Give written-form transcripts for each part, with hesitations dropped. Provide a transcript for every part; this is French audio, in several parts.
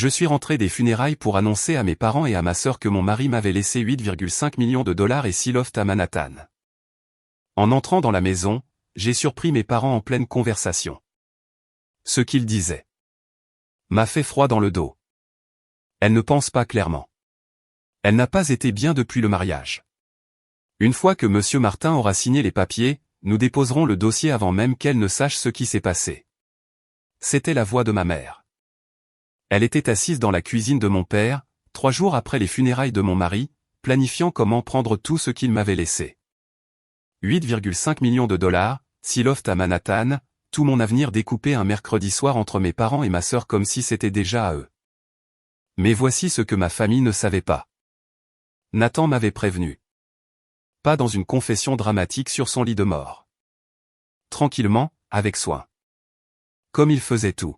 Je suis rentré des funérailles pour annoncer à mes parents et à ma sœur que mon mari m'avait laissé 8,5 millions de dollars et 6 lofts à Manhattan. En entrant dans la maison, j'ai surpris mes parents en pleine conversation. Ce qu'ils disaient m'a fait froid dans le dos. Elle ne pense pas clairement. Elle n'a pas été bien depuis le mariage. Une fois que Monsieur Martin aura signé les papiers, nous déposerons le dossier avant même qu'elle ne sache ce qui s'est passé. C'était la voix de ma mère. Elle était assise dans la cuisine de mon père, 3 jours après les funérailles de mon mari, planifiant comment prendre tout ce qu'il m'avait laissé. 8,5 millions de dollars, 6 lofts à Manhattan, tout mon avenir découpé un mercredi soir entre mes parents et ma sœur comme si c'était déjà à eux. Mais voici ce que ma famille ne savait pas. Nathan m'avait prévenu. Pas dans une confession dramatique sur son lit de mort. Tranquillement, avec soin. Comme il faisait tout.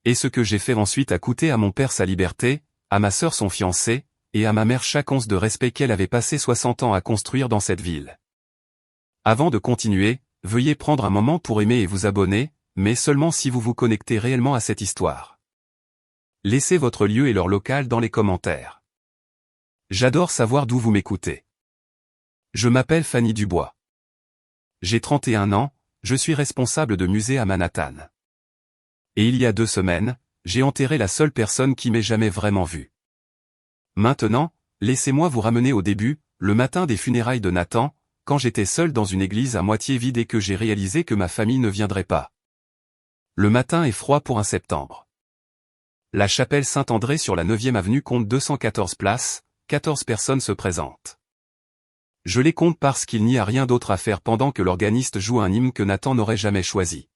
Et ce que j'ai fait ensuite a coûté à mon père sa liberté, à ma sœur son fiancé, et à ma mère chaque once de respect qu'elle avait passé 60 ans à construire dans cette ville. Avant de continuer, veuillez prendre un moment pour aimer et vous abonner, mais seulement si vous vous connectez réellement à cette histoire. Laissez votre lieu et leur local dans les commentaires. J'adore savoir d'où vous m'écoutez. Je m'appelle Fanny Dubois. J'ai 31 ans, je suis responsable de musée à Manhattan. Et il y a 2 semaines, j'ai enterré la seule personne qui m'ait jamais vraiment vu. Maintenant, laissez-moi vous ramener au début, le matin des funérailles de Nathan, quand j'étais seul dans une église à moitié vide et que j'ai réalisé que ma famille ne viendrait pas. Le matin est froid pour un septembre. La chapelle Saint-André sur la 9e avenue compte 214 places, 14 personnes se présentent. Je les compte parce qu'il n'y a rien d'autre à faire pendant que l'organiste joue un hymne que Nathan n'aurait jamais choisi.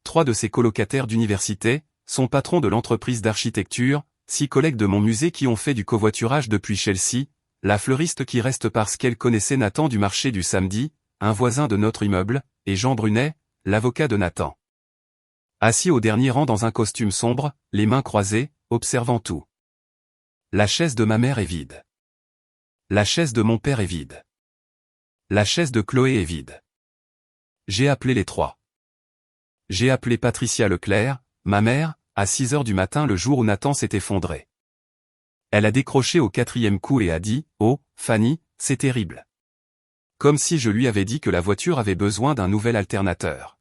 3 de ses colocataires d'université, son patron de l'entreprise d'architecture, 6 collègues de mon musée qui ont fait du covoiturage depuis Chelsea, la fleuriste qui reste parce qu'elle connaissait Nathan du marché du samedi, un voisin de notre immeuble, et Jean Brunet, l'avocat de Nathan. Assis au dernier rang dans un costume sombre, les mains croisées, observant tout. La chaise de ma mère est vide. La chaise de mon père est vide. La chaise de Chloé est vide. J'ai appelé les 3. J'ai appelé Patricia Leclerc, ma mère, à 6 heures du matin le jour où Nathan s'est effondré. Elle a décroché au 4e coup et a dit « Oh, Fanny, c'est terrible. » Comme si je lui avais dit que la voiture avait besoin d'un nouvel alternateur.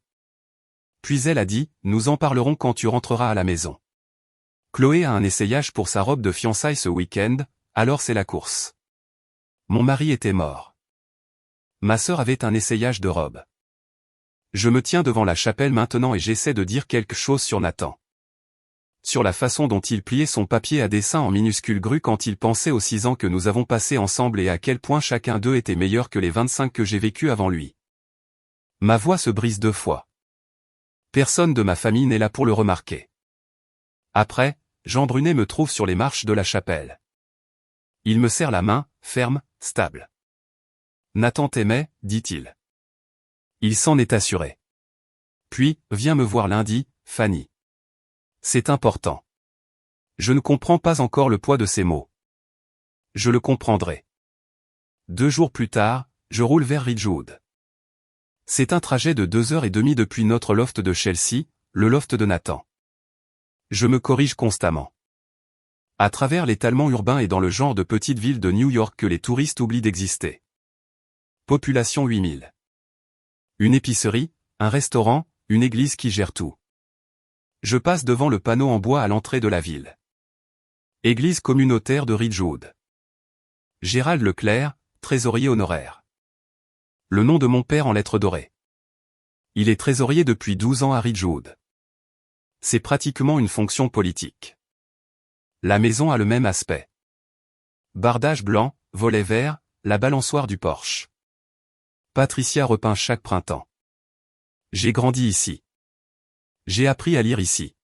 Puis elle a dit « Nous en parlerons quand tu rentreras à la maison. » Chloé a un essayage pour sa robe de fiançailles ce week-end, alors c'est la course. Mon mari était mort. Ma sœur avait un essayage de robe. Je me tiens devant la chapelle maintenant et j'essaie de dire quelque chose sur Nathan. Sur la façon dont il pliait son papier à dessin en minuscules grues quand il pensait aux 6 ans que nous avons passés ensemble et à quel point chacun d'eux était meilleur que les 25 que j'ai vécus avant lui. Ma voix se brise 2 fois. Personne de ma famille n'est là pour le remarquer. Après, Jean Brunet me trouve sur les marches de la chapelle. Il me serre la main, ferme, stable. Nathan t'aimait, dit-il. Il s'en est assuré. Puis, viens me voir lundi, Fanny. C'est important. Je ne comprends pas encore le poids de ces mots. Je le comprendrai. 2 jours plus tard, je roule vers Ridgewood. C'est un trajet de 2h30 depuis notre loft de Chelsea, le loft de Nathan. Je me corrige constamment. À travers l'étalement urbain et dans le genre de petite ville de New York que les touristes oublient d'exister. Population 8000. Une épicerie, un restaurant, une église qui gère tout. Je passe devant le panneau en bois à l'entrée de la ville. Église communautaire de Ridgewood. Gérald Leclerc, trésorier honoraire. Le nom de mon père en lettres dorées. Il est trésorier depuis 12 ans à Ridgewood. C'est pratiquement une fonction politique. La maison a le même aspect. Bardage blanc, volet vert, la balançoire du porche. Patricia repeint chaque printemps. J'ai grandi ici. J'ai appris à lire ici.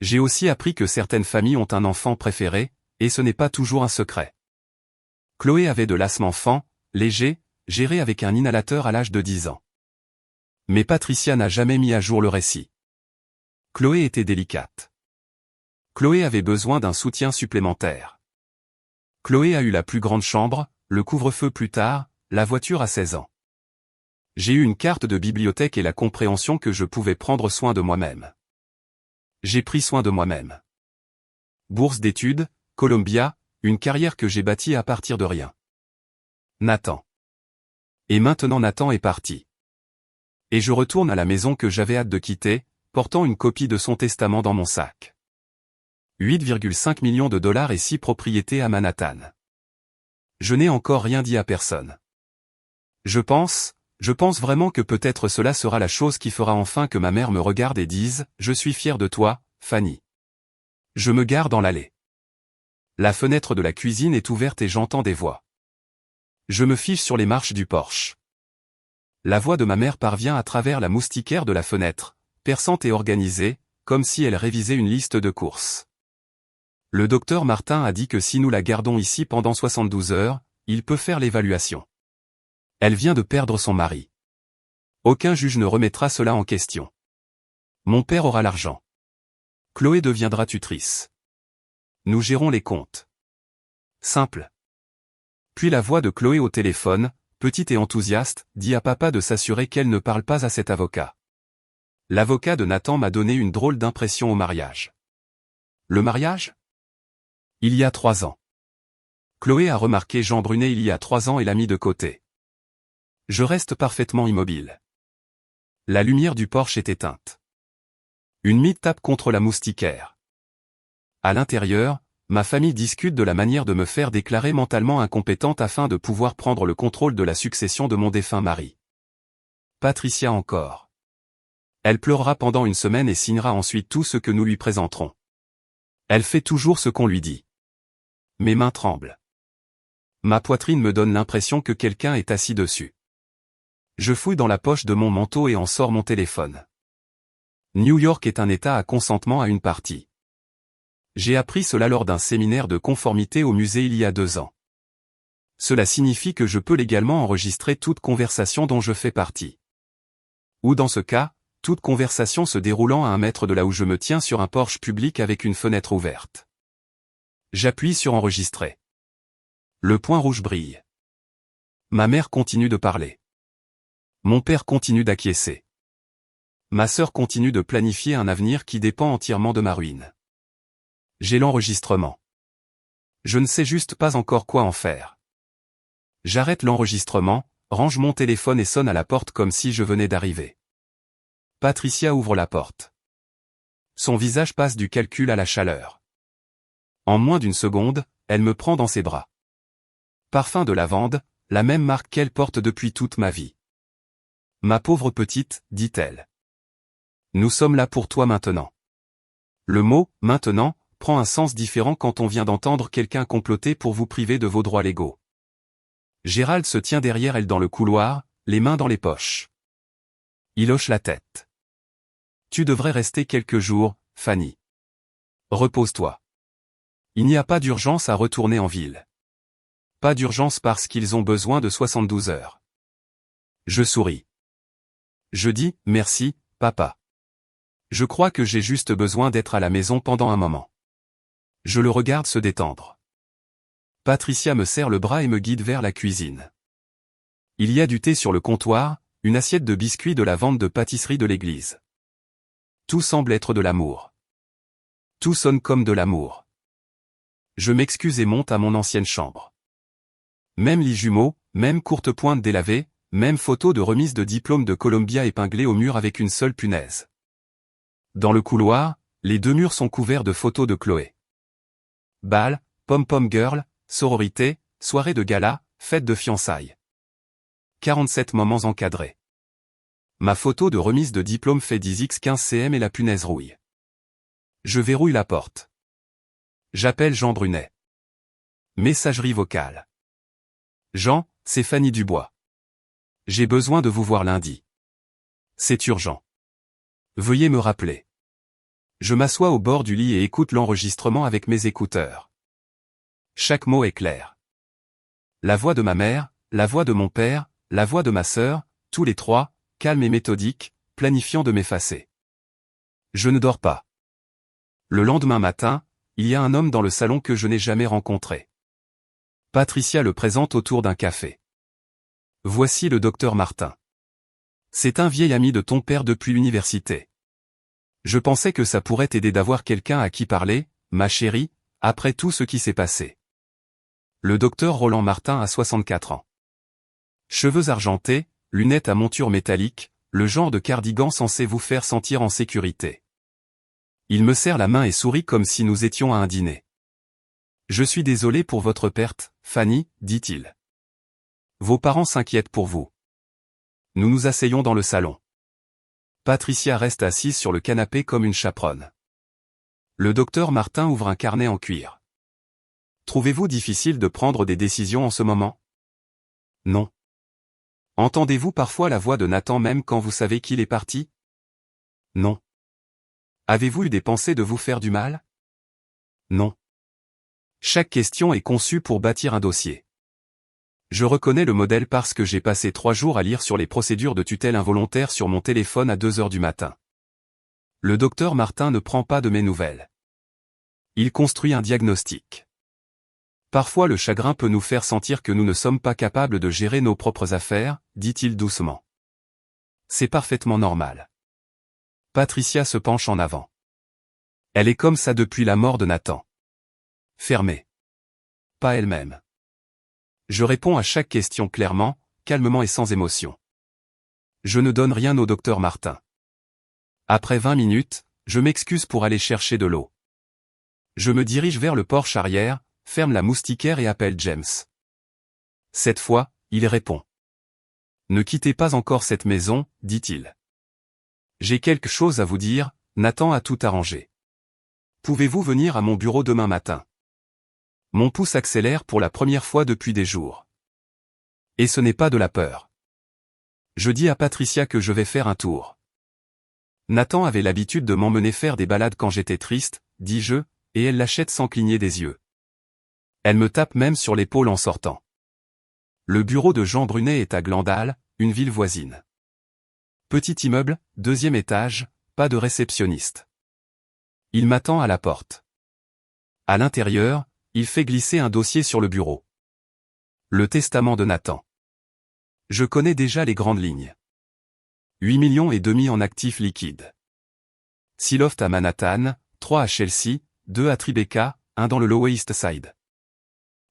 J'ai aussi appris que certaines familles ont un enfant préféré, et ce n'est pas toujours un secret. Chloé avait de l'asthme enfant, léger, géré avec un inhalateur à l'âge de 10 ans. Mais Patricia n'a jamais mis à jour le récit. Chloé était délicate. Chloé avait besoin d'un soutien supplémentaire. Chloé a eu la plus grande chambre, le couvre-feu plus tard, la voiture à 16 ans. J'ai eu une carte de bibliothèque et la compréhension que je pouvais prendre soin de moi-même. J'ai pris soin de moi-même. bourse d'études, Columbia, une carrière que j'ai bâtie à partir de rien. Nathan. Et maintenant Nathan est parti. Et je retourne à la maison que j'avais hâte de quitter, portant une copie de son testament dans mon sac. 8,5 millions de dollars et 6 propriétés à Manhattan. Je n'ai encore rien dit à personne. Je pense vraiment que peut-être cela sera la chose qui fera enfin que ma mère me regarde et dise « Je suis fier de toi, Fanny ». Je me gare dans l'allée. La fenêtre de la cuisine est ouverte et j'entends des voix. Je me fiche sur les marches du porche. La voix de ma mère parvient à travers la moustiquaire de la fenêtre, perçante et organisée, comme si elle révisait une liste de courses. Le docteur Martin a dit que si nous la gardons ici pendant 72 heures, il peut faire l'évaluation. Elle vient de perdre son mari. Aucun juge ne remettra cela en question. Mon père aura l'argent. Chloé deviendra tutrice. Nous gérons les comptes. Simple. Puis la voix de Chloé au téléphone, petite et enthousiaste, dit à papa de s'assurer qu'elle ne parle pas à cet avocat. L'avocat de Nathan m'a donné une drôle d'impression au mariage. Le mariage ? Il y a 3 ans. Chloé a remarqué Jean Brunet il y a 3 ans et l'a mis de côté. Je reste parfaitement immobile. La lumière du porche est éteinte. Une mie tape contre la moustiquaire. À l'intérieur, ma famille discute de la manière de me faire déclarer mentalement incompétente afin de pouvoir prendre le contrôle de la succession de mon défunt mari. Patricia encore. Elle pleurera pendant une semaine et signera ensuite tout ce que nous lui présenterons. Elle fait toujours ce qu'on lui dit. Mes mains tremblent. Ma poitrine me donne l'impression que quelqu'un est assis dessus. Je fouille dans la poche de mon manteau et en sors mon téléphone. New York est un État à consentement à une partie. J'ai appris cela lors d'un séminaire de conformité au musée il y a 2 ans. Cela signifie que je peux légalement enregistrer toute conversation dont je fais partie. Ou dans ce cas, toute conversation se déroulant à 1 mètre de là où je me tiens sur un porche public avec une fenêtre ouverte. J'appuie sur enregistrer. Le point rouge brille. Ma mère continue de parler. Mon père continue d'acquiescer. Ma sœur continue de planifier un avenir qui dépend entièrement de ma ruine. J'ai l'enregistrement. Je ne sais juste pas encore quoi en faire. J'arrête l'enregistrement, range mon téléphone et sonne à la porte comme si je venais d'arriver. Patricia ouvre la porte. Son visage passe du calcul à la chaleur. En moins d'1 seconde, elle me prend dans ses bras. Parfum de lavande, la même marque qu'elle porte depuis toute ma vie. Ma pauvre petite, dit-elle. Nous sommes là pour toi maintenant. Le mot « maintenant » prend un sens différent quand on vient d'entendre quelqu'un comploter pour vous priver de vos droits légaux. Gérald se tient derrière elle dans le couloir, les mains dans les poches. Il hoche la tête. Tu devrais rester quelques jours, Fanny. Repose-toi. Il n'y a pas d'urgence à retourner en ville. Pas d'urgence parce qu'ils ont besoin de 72 heures. Je souris. Je dis « Merci, papa. Je crois que j'ai juste besoin d'être à la maison pendant un moment. » Je le regarde se détendre. Patricia me serre le bras et me guide vers la cuisine. Il y a du thé sur le comptoir, une assiette de biscuits de la vente de pâtisserie de l'église. Tout semble être de l'amour. Tout sonne comme de l'amour. Je m'excuse et monte à mon ancienne chambre. Même lit jumeau, même courte pointe délavée, même photo de remise de diplôme de Columbia épinglée au mur avec une seule punaise. Dans le couloir, les 2 murs sont couverts de photos de Chloé. Bal, pom-pom girl, sororité, soirée de gala, fête de fiançailles. 47 moments encadrés. Ma photo de remise de diplôme fait 10x15 cm et la punaise rouille. Je verrouille la porte. J'appelle Jean Brunet. Messagerie vocale. Jean, c'est Fanny Dubois. J'ai besoin de vous voir lundi. C'est urgent. Veuillez me rappeler. Je m'assois au bord du lit et écoute l'enregistrement avec mes écouteurs. Chaque mot est clair. La voix de ma mère, la voix de mon père, la voix de ma sœur, tous les 3, calmes et méthodiques, planifiant de m'effacer. Je ne dors pas. Le lendemain matin, il y a un homme dans le salon que je n'ai jamais rencontré. Patricia le présente autour d'un café. Voici le docteur Martin. C'est un vieil ami de ton père depuis l'université. Je pensais que ça pourrait t'aider d'avoir quelqu'un à qui parler, ma chérie, Après tout ce qui s'est passé. Le docteur Roland Martin a 64 ans. Cheveux argentés, lunettes à monture métallique, le genre de cardigan censé vous faire sentir en sécurité. Il me serre la main et sourit comme si nous étions à un dîner. Je suis désolé pour votre perte, Fanny, dit-il. Vos parents s'inquiètent pour vous. Nous nous asseyons dans le salon. Patricia reste assise sur le canapé comme une chaperonne. Le docteur Martin ouvre un carnet en cuir. Trouvez-vous difficile de prendre des décisions en ce moment? Non. Entendez-vous parfois la voix de Nathan même quand vous savez qu'il est parti? Non. Avez-vous eu des pensées de vous faire du mal? Non. Chaque question est conçue pour bâtir un dossier. Je reconnais le modèle parce que j'ai passé 3 jours à lire sur les procédures de tutelle involontaire sur mon téléphone à 2 heures du matin. Le docteur Martin ne prend pas de mes nouvelles. Il construit un diagnostic. Parfois le chagrin peut nous faire sentir que nous ne sommes pas capables de gérer nos propres affaires, dit-il doucement. C'est parfaitement normal. Patricia se penche en avant. Elle est comme ça depuis la mort de Nathan. Fermée. Pas elle-même. Je réponds à chaque question clairement, calmement et sans émotion. Je ne donne rien au docteur Martin. Après 20 minutes, je m'excuse pour aller chercher de l'eau. Je me dirige vers le porche arrière, ferme la moustiquaire et appelle James. Cette fois, il répond. Ne quittez pas encore cette maison, dit-il. J'ai quelque chose à vous dire, Nathan a tout arrangé. Pouvez-vous venir à mon bureau demain matin? Mon pouce accélère pour la première fois depuis des jours. Et ce n'est pas de la peur. Je dis à Patricia que je vais faire un tour. Nathan avait l'habitude de m'emmener faire des balades quand j'étais triste, dis-je, et elle l'achète sans cligner des yeux. Elle me tape même sur l'épaule en sortant. Le bureau de Jean Brunet est à Glandal, une ville voisine. Petit immeuble, 2e étage, pas de réceptionniste. Il m'attend à la porte. À l'intérieur, il fait glisser un dossier sur le bureau. Le testament de Nathan. Je connais déjà les grandes lignes. 8,5 millions en actifs liquides. 6 lofts à Manhattan, 3 à Chelsea, 2 à Tribeca, 1 dans le Lower East Side.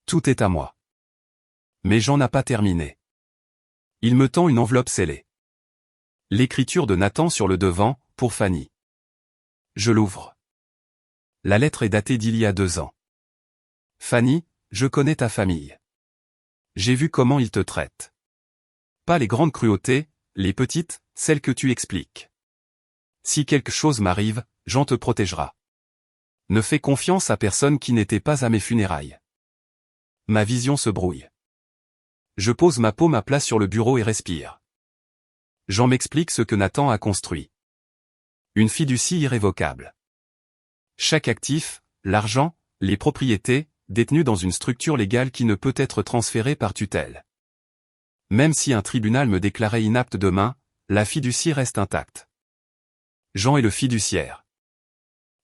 Tout est à moi. Mais Jean n'a pas terminé. Il me tend une enveloppe scellée. L'écriture de Nathan sur le devant, pour Fanny. Je l'ouvre. La lettre est datée d'il y a 2 ans. Fanny, je connais ta famille. J'ai vu comment ils te traitent. Pas les grandes cruautés, les petites, celles que tu expliques. Si quelque chose m'arrive, Jean te protégera. Ne fais confiance à personne qui n'était pas à mes funérailles. Ma vision se brouille. Je pose ma paume à plat sur le bureau et respire. Jean m'explique ce que Nathan a construit. Une fiducie irrévocable. Chaque actif, l'argent, les propriétés, détenues dans une structure légale qui ne peut être transférée par tutelle. Même si un tribunal me déclarait inapte demain, la fiducie reste intacte. Jean est le fiduciaire.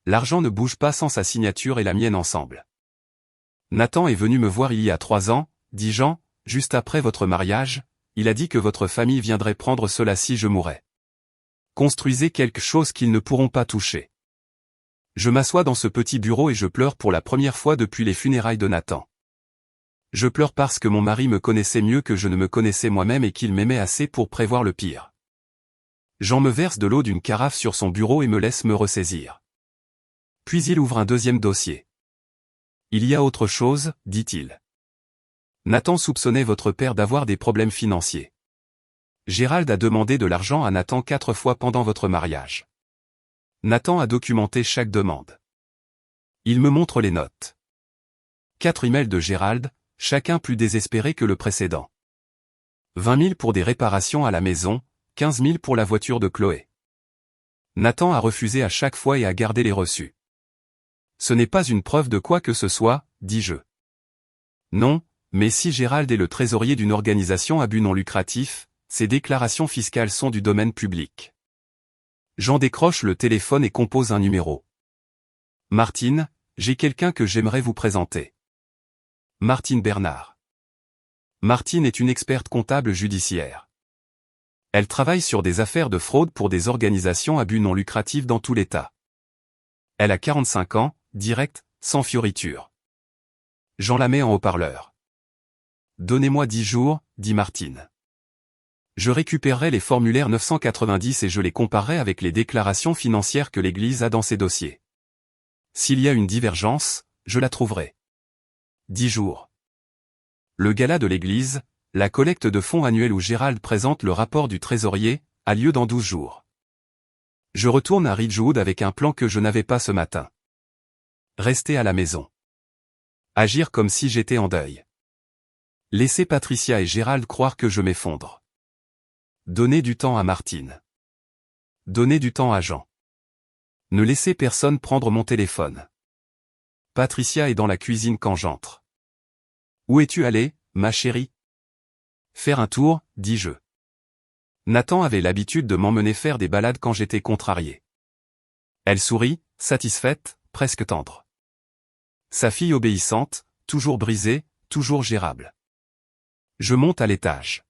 L'argent ne bouge pas sans sa signature et la mienne ensemble. Nathan est venu me voir il y a 3 ans, dit Jean, juste après votre mariage, il a dit que votre famille viendrait prendre cela si je mourais. Construisez quelque chose qu'ils ne pourront pas toucher. Je m'assois dans ce petit bureau et je pleure pour la première fois depuis les funérailles de Nathan. Je pleure parce que mon mari me connaissait mieux que je ne me connaissais moi-même et qu'il m'aimait assez pour prévoir le pire. Jean me verse de l'eau d'une carafe sur son bureau et me laisse me ressaisir. Puis il ouvre un 2e dossier. Il y a autre chose, dit-il. Nathan soupçonnait votre père d'avoir des problèmes financiers. Gérald a demandé de l'argent à Nathan 4 fois pendant votre mariage. Nathan a documenté chaque demande. Il me montre les notes. 4 emails de Gérald, chacun plus désespéré que le précédent. 20 000 pour des réparations à la maison, 15 000 pour la voiture de Chloé. Nathan a refusé à chaque fois et a gardé les reçus. Ce n'est pas une preuve de quoi que ce soit, dis-je. Non, mais si Gérald est le trésorier d'une organisation à but non lucratif, ses déclarations fiscales sont du domaine public. Jean décroche le téléphone et compose un numéro. Martine, j'ai quelqu'un que j'aimerais vous présenter. Martine Bernard. Martine est une experte comptable judiciaire. Elle travaille sur des affaires de fraude pour des organisations à but non lucratif dans tout l'État. Elle a 45 ans, directe, sans fioriture. Jean la met en haut-parleur. Donnez-moi 10 jours, dit Martine. Je récupérerai les formulaires 990 et je les comparerai avec les déclarations financières que l'Église a dans ses dossiers. S'il y a une divergence, je la trouverai. 10 jours. Le gala de l'Église, la collecte de fonds annuelle où Gérald présente le rapport du trésorier, a lieu dans 12 jours. Je retourne à Ridgewood avec un plan que je n'avais pas ce matin. Rester à la maison. Agir comme si j'étais en deuil. Laisser Patricia et Gérald croire que je m'effondre. Donner du temps à Martine. Donner du temps à Jean. Ne laisser personne prendre mon téléphone. Patricia est dans la cuisine quand j'entre. Où es-tu allée, ma chérie? Faire un tour, dis-je. Nathan avait l'habitude de m'emmener faire des balades quand j'étais contrarié. Elle sourit, satisfaite, presque tendre. Sa fille obéissante, toujours brisée, toujours gérable. Je monte à l'étage.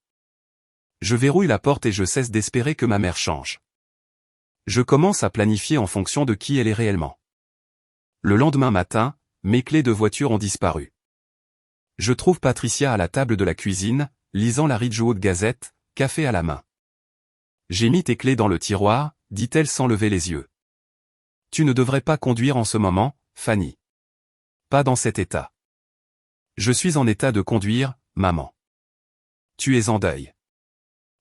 Je verrouille la porte et je cesse d'espérer que ma mère change. Je commence à planifier en fonction de qui elle est réellement. Le lendemain matin, mes clés de voiture ont disparu. Je trouve Patricia à la table de la cuisine, lisant la Ridgewood Gazette, café à la main. J'ai mis tes clés dans le tiroir, dit-elle sans lever les yeux. Tu ne devrais pas conduire en ce moment, Fanny. Pas dans cet état. Je suis en état de conduire, maman. Tu es en deuil.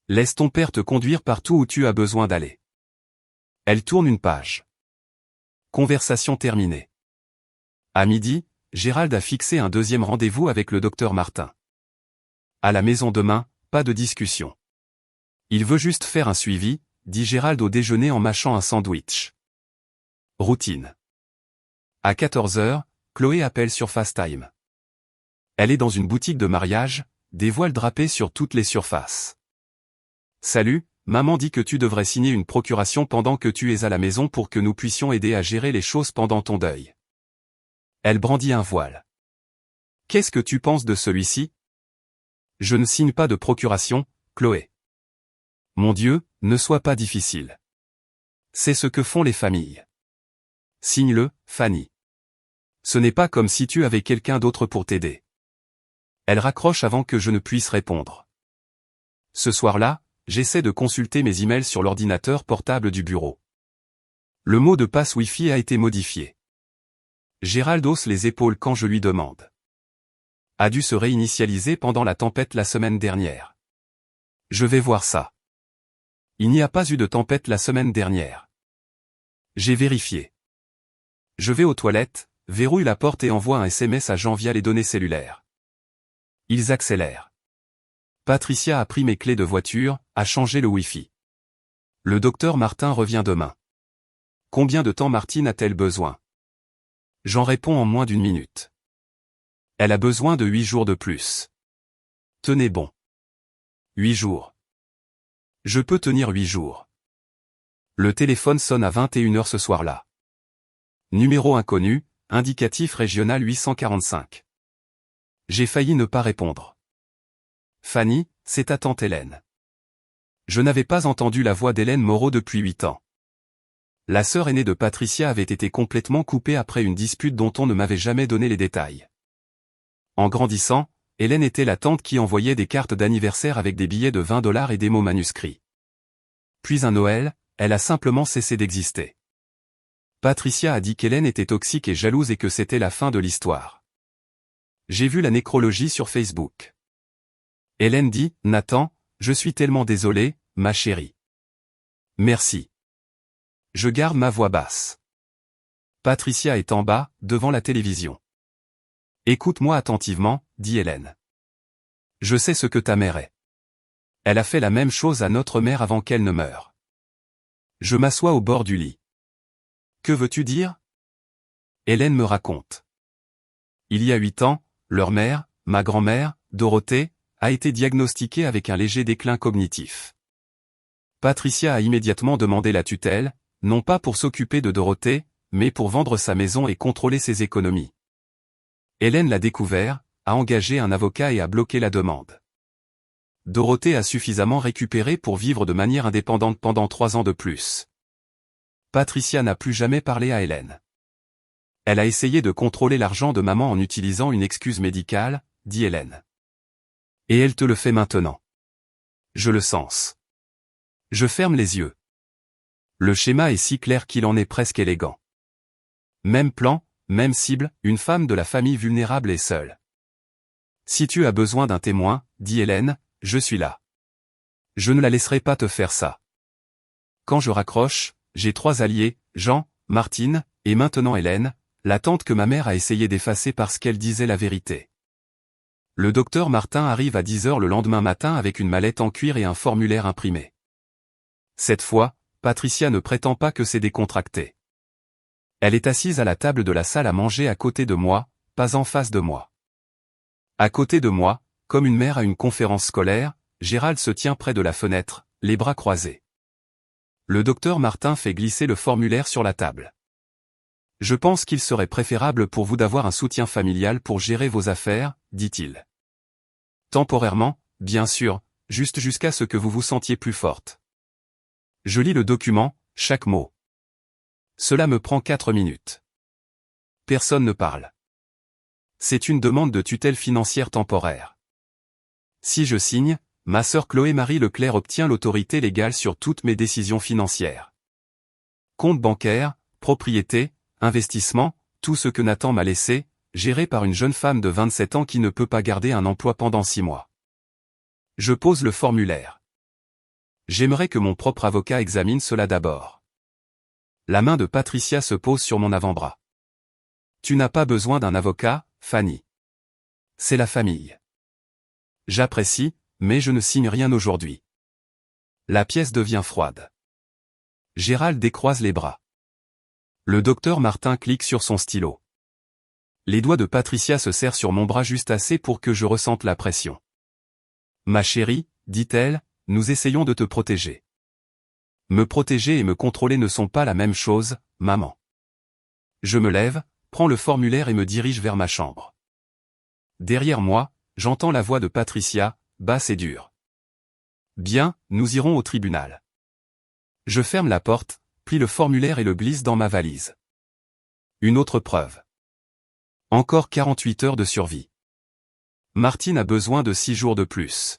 Laisse ton père te conduire partout où tu as besoin d'aller. Elle tourne une page. Conversation terminée. À midi, Gérald a fixé un deuxième rendez-vous avec le docteur Martin. À la maison demain, pas de discussion. Il veut juste faire un suivi, dit Gérald au déjeuner en mâchant un sandwich. Routine. À 14h, Chloé appelle sur FaceTime. Elle est dans une boutique de mariage, des voiles drapés sur toutes les surfaces. Salut, maman dit que tu devrais signer une procuration pendant que tu es à la maison pour que nous puissions aider à gérer les choses pendant ton deuil. Elle brandit un voile. Qu'est-ce que tu penses de celui-ci? Je ne signe pas de procuration, Chloé. Mon Dieu, ne sois pas difficile. C'est ce que font les familles. Signe-le, Fanny. Ce n'est pas comme si tu avais quelqu'un d'autre pour t'aider. Elle raccroche avant que je ne puisse répondre. Ce soir-là, j'essaie de consulter mes emails sur l'ordinateur portable du bureau. Le mot de passe Wi-Fi a été modifié. Gérald hausse les épaules quand je lui demande. A dû se réinitialiser pendant la tempête la semaine dernière. Je vais voir ça. Il n'y a pas eu de tempête la semaine dernière. J'ai vérifié. Je vais aux toilettes, verrouille la porte et envoie un SMS à Jean via les données cellulaires. Ils accélèrent. Patricia a pris mes clés de voiture, a changé le Wi-Fi. Le docteur Martin revient demain. Combien de temps Martine a-t-elle besoin? J'en réponds en moins d'une minute. Elle a besoin de 8 jours de plus. Tenez bon. 8 jours. Je peux tenir 8 jours. Le téléphone sonne à 21h ce soir-là. Numéro inconnu, indicatif régional 845. J'ai failli ne pas répondre. Fanny, c'est ta tante Hélène. Je n'avais pas entendu la voix d'Hélène Moreau depuis 8 ans. La sœur aînée de Patricia avait été complètement coupée après une dispute dont on ne m'avait jamais donné les détails. En grandissant, Hélène était la tante qui envoyait des cartes d'anniversaire avec des billets de 20 $ et des mots manuscrits. Puis un Noël, elle a simplement cessé d'exister. Patricia a dit qu'Hélène était toxique et jalouse et que c'était la fin de l'histoire. J'ai vu la nécrologie sur Facebook. Hélène dit, Nathan, je suis tellement désolée, ma chérie. Merci. Je garde ma voix basse. Patricia est en bas, devant la télévision. Écoute-moi attentivement, dit Hélène. Je sais ce que ta mère est. Elle a fait la même chose à notre mère avant qu'elle ne meure. Je m'assois au bord du lit. Que veux-tu dire? Hélène me raconte. Il y a 8 ans, leur mère, ma grand-mère, Dorothée, a été diagnostiquée avec un léger déclin cognitif. Patricia a immédiatement demandé la tutelle, non pas pour s'occuper de Dorothée, mais pour vendre sa maison et contrôler ses économies. Hélène l'a découvert, a engagé un avocat et a bloqué la demande. Dorothée a suffisamment récupéré pour vivre de manière indépendante pendant 3 ans de plus. Patricia n'a plus jamais parlé à Hélène. Elle a essayé de contrôler l'argent de maman en utilisant une excuse médicale, dit Hélène. Et elle te le fait maintenant. Je le sens. Je ferme les yeux. Le schéma est si clair qu'il en est presque élégant. Même plan, même cible, une femme de la famille vulnérable et seule. Si tu as besoin d'un témoin, dit Hélène, je suis là. Je ne la laisserai pas te faire ça. Quand je raccroche, j'ai 3 alliés, Jean, Martine, et maintenant Hélène, la tante que ma mère a essayé d'effacer parce qu'elle disait la vérité. Le docteur Martin arrive à 10 h le lendemain matin avec une mallette en cuir et un formulaire imprimé. Cette fois, Patricia ne prétend pas que c'est décontracté. Elle est assise à la table de la salle à manger à côté de moi, pas en face de moi. À côté de moi, comme une mère à une conférence scolaire, Gérald se tient près de la fenêtre, les bras croisés. Le docteur Martin fait glisser le formulaire sur la table. Je pense qu'il serait préférable pour vous d'avoir un soutien familial pour gérer vos affaires, dit-il. Temporairement, bien sûr, juste jusqu'à ce que vous vous sentiez plus forte. Je lis le document, chaque mot. Cela me prend 4 minutes. Personne ne parle. C'est une demande de tutelle financière temporaire. Si je signe, ma sœur Chloé-Marie Leclerc obtient l'autorité légale sur toutes mes décisions financières. Compte bancaire, propriété, investissement, tout ce que Nathan m'a laissé, géré par une jeune femme de 27 ans qui ne peut pas garder un emploi pendant 6 mois. Je pose le formulaire. J'aimerais que mon propre avocat examine cela d'abord. La main de Patricia se pose sur mon avant-bras. Tu n'as pas besoin d'un avocat, Fanny. C'est la famille. J'apprécie, mais je ne signe rien aujourd'hui. La pièce devient froide. Gérald décroise les bras. Le docteur Martin clique sur son stylo. Les doigts de Patricia se serrent sur mon bras juste assez pour que je ressente la pression. Ma chérie, dit-elle, nous essayons de te protéger. Me protéger et me contrôler ne sont pas la même chose, maman. Je me lève, prends le formulaire et me dirige vers ma chambre. Derrière moi, j'entends la voix de Patricia, basse et dure. Bien, nous irons au tribunal. Je ferme la porte, plie le formulaire et le glisse dans ma valise. Une autre preuve. Encore 48 heures de survie. Martine a besoin de 6 jours de plus.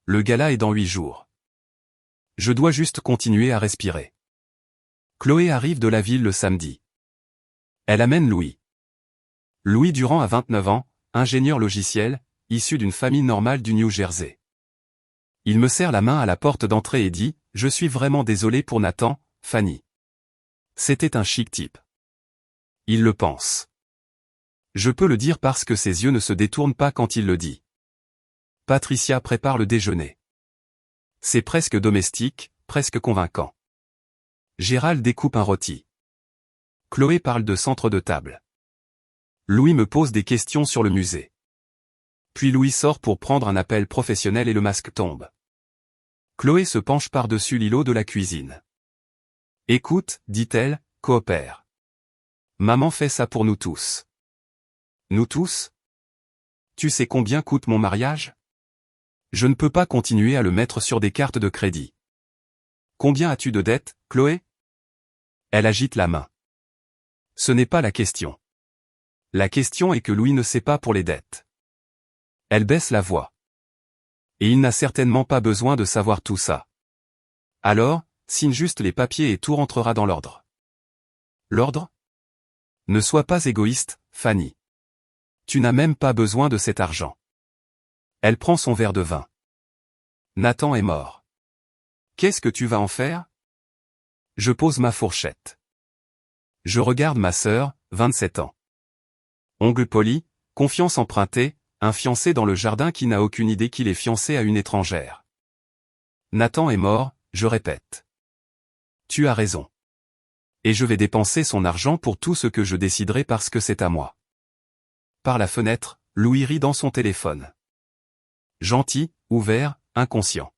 Le gala est dans 8 jours. Je dois juste continuer à respirer. Chloé arrive de la ville le samedi. Elle amène Louis. Louis Durand a 29 ans, ingénieur logiciel, issu d'une famille normale du New Jersey. Il me serre la main à la porte d'entrée et dit « Je suis vraiment désolé pour Nathan, Fanny. C'était un chic type. Il le pense. Je peux le dire parce que ses yeux ne se détournent pas quand il le dit. » Patricia prépare le déjeuner. C'est presque domestique, presque convaincant. Gérald découpe un rôti. Chloé parle de centre de table. Louis me pose des questions sur le musée. Puis Louis sort pour prendre un appel professionnel et le masque tombe. Chloé se penche par-dessus l'îlot de la cuisine. « Écoute, dit-elle, coopère. Maman fait ça pour nous tous. » Nous tous ? Tu sais combien coûte mon mariage ? Je ne peux pas continuer à le mettre sur des cartes de crédit. Combien as-tu de dettes, Chloé ? Elle agite la main. Ce n'est pas la question. La question est que Louis ne sait pas pour les dettes. Elle baisse la voix. Et il n'a certainement pas besoin de savoir tout ça. Alors, signe juste les papiers et tout rentrera dans l'ordre. L'ordre ? Ne sois pas égoïste, Fanny. Tu n'as même pas besoin de cet argent. Elle prend son verre de vin. Nathan est mort. Qu'est-ce que tu vas en faire ? Je pose ma fourchette. Je regarde ma sœur, 27 ans. Ongle poli, confiance empruntée, un fiancé dans le jardin qui n'a aucune idée qu'il est fiancé à une étrangère. Nathan est mort, je répète. Tu as raison. Et je vais dépenser son argent pour tout ce que je déciderai parce que c'est à moi. Par la fenêtre, Louis rit dans son téléphone. Gentil, ouvert, inconscient.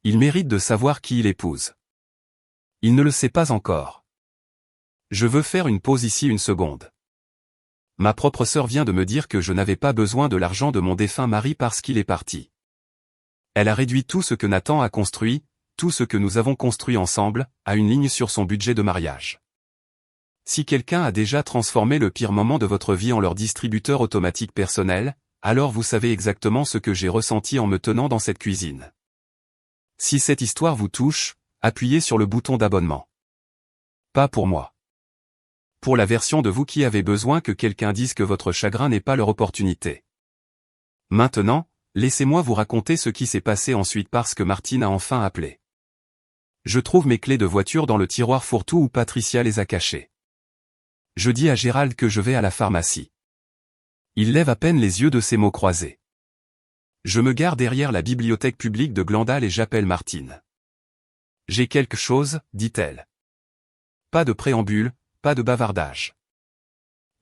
Il mérite de savoir qui il épouse. Il ne le sait pas encore. Je veux faire une pause ici une seconde. Ma propre sœur vient de me dire que je n'avais pas besoin de l'argent de mon défunt mari parce qu'il est parti. Elle a réduit tout ce que Nathan a construit, tout ce que nous avons construit ensemble, à une ligne sur son budget de mariage. Si quelqu'un a déjà transformé le pire moment de votre vie en leur distributeur automatique personnel, alors vous savez exactement ce que j'ai ressenti en me tenant dans cette cuisine. Si cette histoire vous touche, appuyez sur le bouton d'abonnement. Pas pour moi. Pour la version de vous qui avez besoin que quelqu'un dise que votre chagrin n'est pas leur opportunité. Maintenant, laissez-moi vous raconter ce qui s'est passé ensuite parce que Martine a enfin appelé. Je trouve mes clés de voiture dans le tiroir fourre-tout où Patricia les a cachées. Je dis à Gérald que je vais à la pharmacie. Il lève à peine les yeux de ses mots croisés. Je me gare derrière la bibliothèque publique de Glandal et j'appelle Martine. J'ai quelque chose, dit-elle. Pas de préambule, pas de bavardage.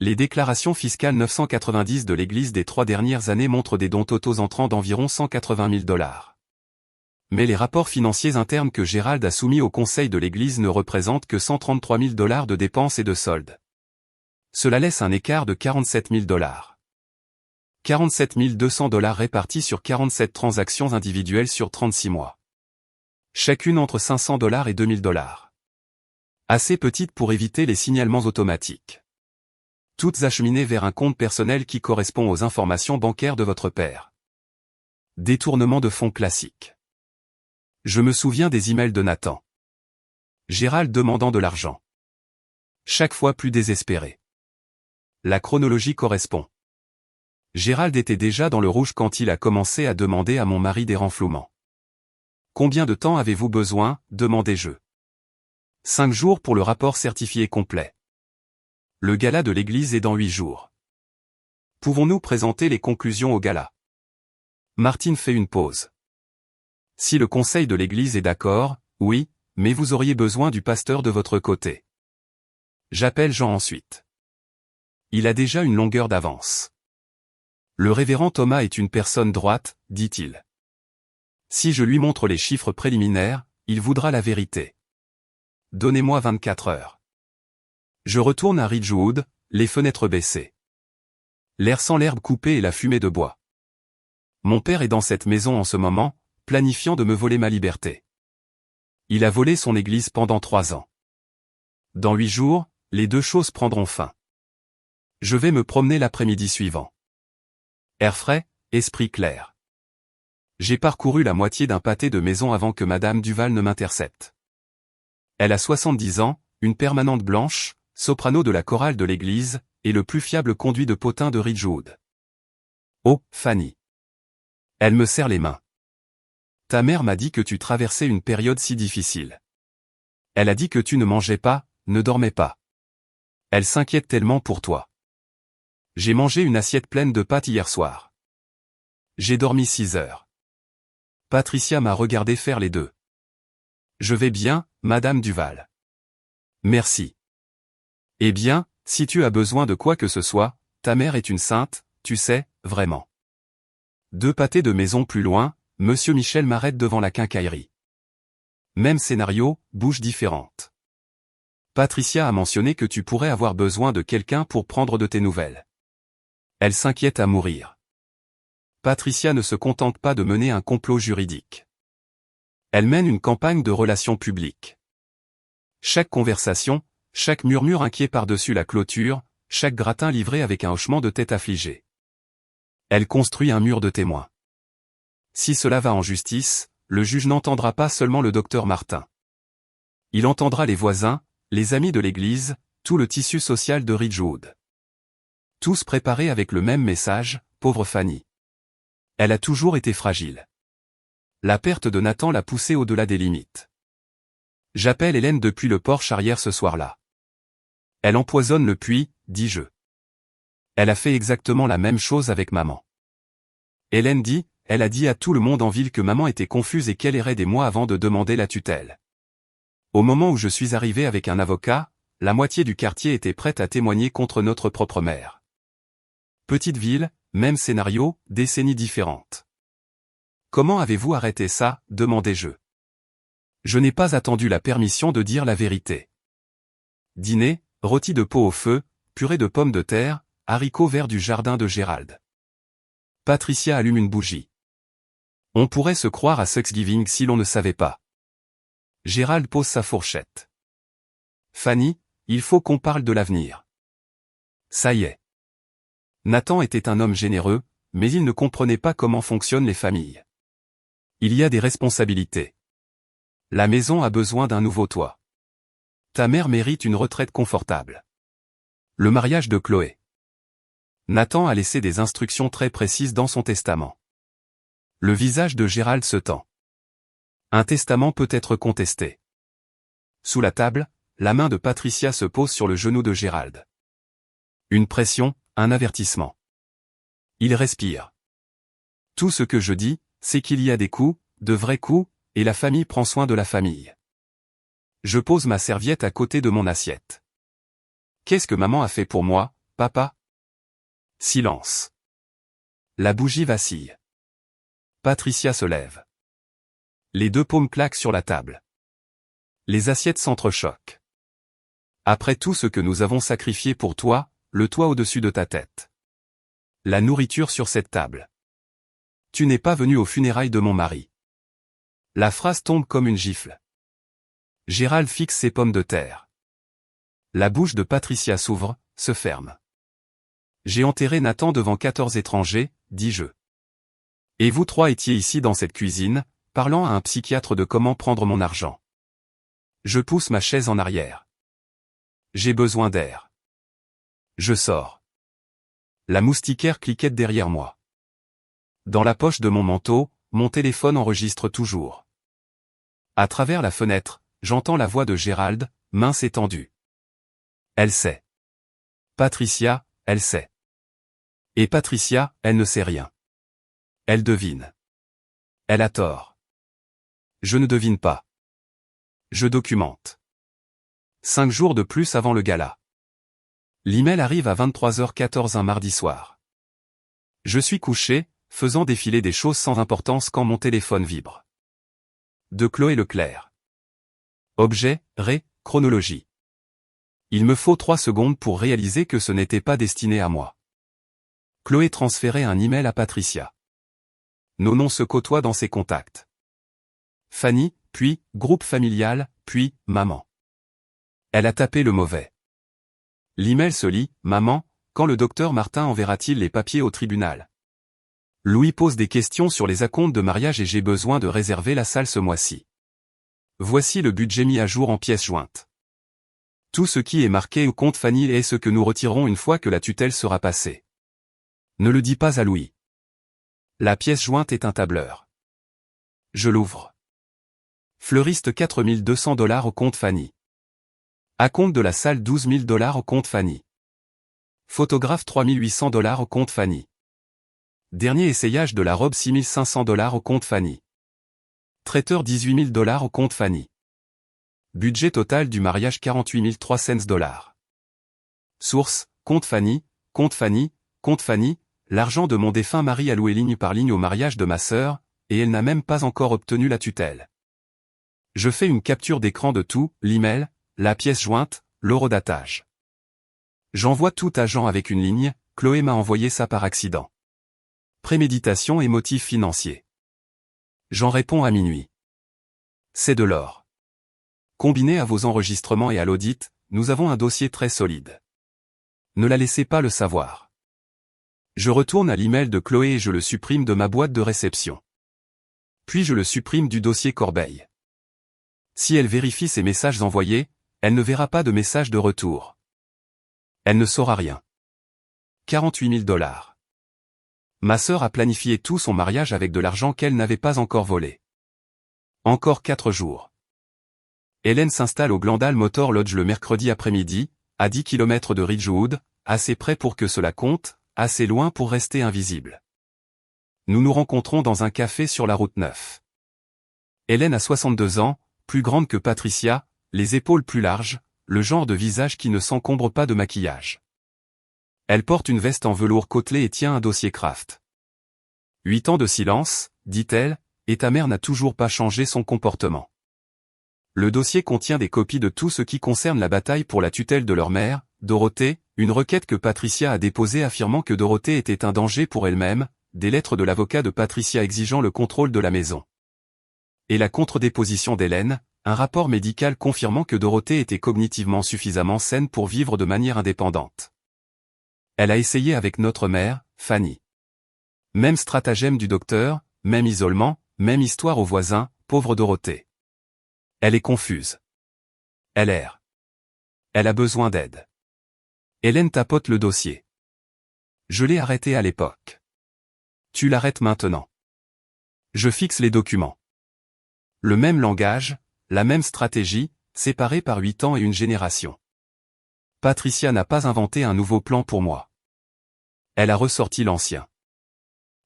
Les déclarations fiscales 990 de l'Église des 3 dernières années montrent des dons totaux entrant d'environ 180 000 $. Mais les rapports financiers internes que Gérald a soumis au Conseil de l'Église ne représentent que 133 000 $ de dépenses et de soldes. Cela laisse un écart de 47 000 $. 47 200 $ répartis sur 47 transactions individuelles sur 36 mois. Chacune entre 500 $ et 2000 $. Assez petites pour éviter les signalements automatiques. Toutes acheminées vers un compte personnel qui correspond aux informations bancaires de votre père. Détournement de fonds classique. Je me souviens des emails de Nathan. Gérald demandant de l'argent. Chaque fois plus désespéré. La chronologie correspond. Gérald était déjà dans le rouge quand il a commencé à demander à mon mari des renflouements. Combien de temps avez-vous besoin, demandai-je. 5 jours pour le rapport certifié complet. Le gala de l'église est dans 8 jours. Pouvons-nous présenter les conclusions au gala? Martine fait une pause. Si le conseil de l'église est d'accord, oui, mais vous auriez besoin du pasteur de votre côté. J'appelle Jean ensuite. Il a déjà une longueur d'avance. Le révérend Thomas est une personne droite, dit-il. Si je lui montre les chiffres préliminaires, il voudra la vérité. Donnez-moi 24 heures. Je retourne à Ridgewood, les fenêtres baissées. L'air sans l'herbe coupée et la fumée de bois. Mon père est dans cette maison en ce moment, planifiant de me voler ma liberté. Il a volé son église pendant 3 ans. Dans 8 jours, les deux choses prendront fin. Je vais me promener l'après-midi suivant. Air frais, esprit clair. J'ai parcouru la moitié d'un pâté de maison avant que Madame Duval ne m'intercepte. Elle a 70 ans, une permanente blanche, soprano de la chorale de l'église, et le plus fiable conduit de potin de Ridgewood. Oh, Fanny. Elle me serre les mains. Ta mère m'a dit que tu traversais une période si difficile. Elle a dit que tu ne mangeais pas, ne dormais pas. Elle s'inquiète tellement pour toi. J'ai mangé une assiette pleine de pâtes hier soir. J'ai dormi 6 heures. Patricia m'a regardé faire les deux. Je vais bien, Madame Duval. Merci. Eh bien, si tu as besoin de quoi que ce soit, ta mère est une sainte, tu sais, vraiment. 2 pâtés de maison plus loin, Monsieur Michel m'arrête devant la quincaillerie. Même scénario, bouche différente. Patricia a mentionné que tu pourrais avoir besoin de quelqu'un pour prendre de tes nouvelles. Elle s'inquiète à mourir. Patricia ne se contente pas de mener un complot juridique. Elle mène une campagne de relations publiques. Chaque conversation, chaque murmure inquiet par-dessus la clôture, chaque gratin livré avec un hochement de tête affligé. Elle construit un mur de témoins. Si cela va en justice, le juge n'entendra pas seulement le docteur Martin. Il entendra les voisins, les amis de l'église, tout le tissu social de Ridgewood. Tous préparés avec le même message, pauvre Fanny. Elle a toujours été fragile. La perte de Nathan l'a poussée au-delà des limites. J'appelle Hélène depuis le porche arrière ce soir-là. Elle empoisonne le puits, dis-je. Elle a fait exactement la même chose avec maman. Hélène dit, elle a dit à tout le monde en ville que maman était confuse et qu'elle errait des mois avant de demander la tutelle. Au moment où je suis arrivé avec un avocat, la moitié du quartier était prête à témoigner contre notre propre mère. Petite ville, même scénario, décennies différentes. Comment avez-vous arrêté ça, demandai-je. Je n'ai pas attendu la permission de dire la vérité. Dîner, rôti de pot au feu, purée de pommes de terre, haricots verts du jardin de Gérald. Patricia allume une bougie. On pourrait se croire à Thanksgiving si l'on ne savait pas. Gérald pose sa fourchette. Fanny, Il faut qu'on parle de l'avenir. Ça y est. Nathan était un homme généreux, mais il ne comprenait pas comment fonctionnent les familles. Il y a des responsabilités. La maison a besoin d'un nouveau toit. Ta mère mérite une retraite confortable. Le mariage de Chloé. Nathan a laissé des instructions très précises dans son testament. Le visage de Gérald se tend. Un testament peut être contesté. Sous la table, la main de Patricia se pose sur le genou de Gérald. Une pression, un avertissement. Il respire. Tout ce que je dis, c'est qu'il y a des coups, de vrais coups, et la famille prend soin de la famille. Je pose ma serviette à côté de mon assiette. Qu'est-ce que maman a fait pour moi, papa? Silence. La bougie vacille. Patricia se lève. Les deux paumes claquent sur la table. Les assiettes s'entrechoquent. Après tout ce que nous avons sacrifié pour toi, le toit au-dessus de ta tête. La nourriture sur cette table. Tu n'es pas venu aux funérailles de mon mari. La phrase tombe comme une gifle. Gérald fixe ses pommes de terre. La bouche de Patricia s'ouvre, se ferme. J'ai enterré Nathan devant 14 étrangers, dis-je. Et vous trois étiez ici dans cette cuisine, parlant à un psychiatre de comment prendre mon argent. Je pousse ma chaise en arrière. J'ai besoin d'air. Je sors. La moustiquaire cliquette derrière moi. Dans la poche de mon manteau, mon téléphone enregistre toujours. À travers la fenêtre, j'entends la voix de Gérald, mince et tendue. Elle sait. Patricia, elle sait. Et Patricia, elle ne sait rien. Elle devine. Elle a tort. Je ne devine pas. Je documente. 5 jours de plus avant le gala. L'email arrive à 23h14 un mardi soir. Je suis couché, faisant défiler des choses sans importance quand mon téléphone vibre. De Chloé Leclerc. Objet, chronologie. Il me faut 3 secondes pour réaliser que ce n'était pas destiné à moi. Chloé transférait un email à Patricia. Nos noms se côtoient dans ses contacts. Fanny, puis, groupe familial, puis, maman. Elle a tapé le mauvais. L'email se lit, maman, quand le docteur Martin enverra-t-il les papiers au tribunal? Louis pose des questions sur les acomptes de mariage et j'ai besoin de réserver la salle ce mois-ci. Voici le budget mis à jour en pièces jointes. Tout ce qui est marqué au compte Fanny est ce que nous retirerons une fois que la tutelle sera passée. Ne le dis pas à Louis. La pièce jointe est un tableur. Je l'ouvre. Fleuriste $4200 au compte Fanny. Acompte de la salle $12 000 au compte Fanny. Photographe $3800 au compte Fanny. Dernier essayage de la robe $6500 au compte Fanny. Traiteur $18 000 au compte Fanny. Budget total du mariage $48 300. Source, compte Fanny, compte Fanny, compte Fanny, l'argent de mon défunt mari alloué ligne par ligne au mariage de ma sœur, et elle n'a même pas encore obtenu la tutelle. Je fais une capture d'écran de tout, l'email, la pièce jointe, l'horodatage. J'envoie tout agent avec une ligne, Chloé m'a envoyé ça par accident. Préméditation et motifs financiers. J'en réponds à minuit. C'est de l'or. Combiné à vos enregistrements et à l'audit, nous avons un dossier très solide. Ne la laissez pas le savoir. Je retourne à l'email de Chloé et je le supprime de ma boîte de réception. Puis je le supprime du dossier Corbeil. Si elle vérifie ses messages envoyés, elle ne verra pas de message de retour. Elle ne saura rien. $48 000. Ma sœur a planifié tout son mariage avec de l'argent qu'elle n'avait pas encore volé. Encore 4 jours. Hélène s'installe au Glendale Motor Lodge le mercredi après-midi, à 10 km de Ridgewood, assez près pour que cela compte, assez loin pour rester invisible. Nous nous rencontrons dans un café sur la route 9. Hélène a 62 ans, plus grande que Patricia, les épaules plus larges, le genre de visage qui ne s'encombre pas de maquillage. Elle porte une veste en velours côtelé et tient un dossier Kraft. 8 ans de silence, dit-elle, et ta mère n'a toujours pas changé son comportement. Le dossier contient des copies de tout ce qui concerne la bataille pour la tutelle de leur mère, Dorothée, une requête que Patricia a déposée affirmant que Dorothée était un danger pour elle-même, des lettres de l'avocat de Patricia exigeant le contrôle de la maison. Et la contre-déposition d'Hélène, un rapport médical confirmant que Dorothée était cognitivement suffisamment saine pour vivre de manière indépendante. Elle a essayé avec notre mère, Fanny. Même stratagème du docteur, même isolement, même histoire aux voisins, pauvre Dorothée. Elle est confuse. Elle erre. Elle a besoin d'aide. Hélène tapote le dossier. Je l'ai arrêté à l'époque. Tu l'arrêtes maintenant. Je fixe les documents. Le même langage, la même stratégie, séparés par 8 ans et une génération. Patricia n'a pas inventé un nouveau plan pour moi. Elle a ressorti l'ancien.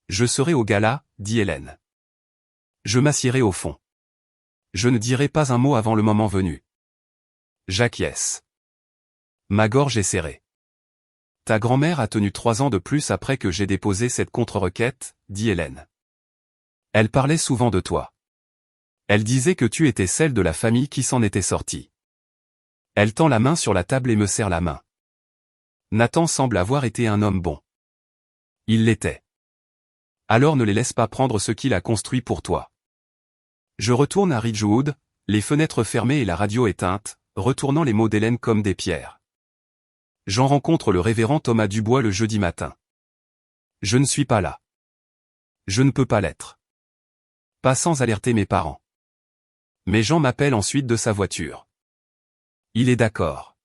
Je serai au gala, dit Hélène. Je m'assierai au fond. Je ne dirai pas un mot avant le moment venu. J'acquiesce. Ma gorge est serrée. Ta grand-mère a tenu 3 ans de plus après que j'ai déposé cette contre-requête, dit Hélène. Elle parlait souvent de toi. Elle disait que tu étais celle de la famille qui s'en était sortie. Elle tend la main sur la table et me serre la main. Nathan semble avoir été un homme bon. Il l'était. Alors ne les laisse pas prendre ce qu'il a construit pour toi. Je retourne à Ridgewood, les fenêtres fermées et la radio éteinte, retournant les mots d'Hélène comme des pierres. J'en rencontre le révérend Thomas Dubois le jeudi matin. Je ne suis pas là. Je ne peux pas l'être. Pas sans alerter mes parents. Mais Jean m'appelle ensuite de sa voiture. Il est d'accord.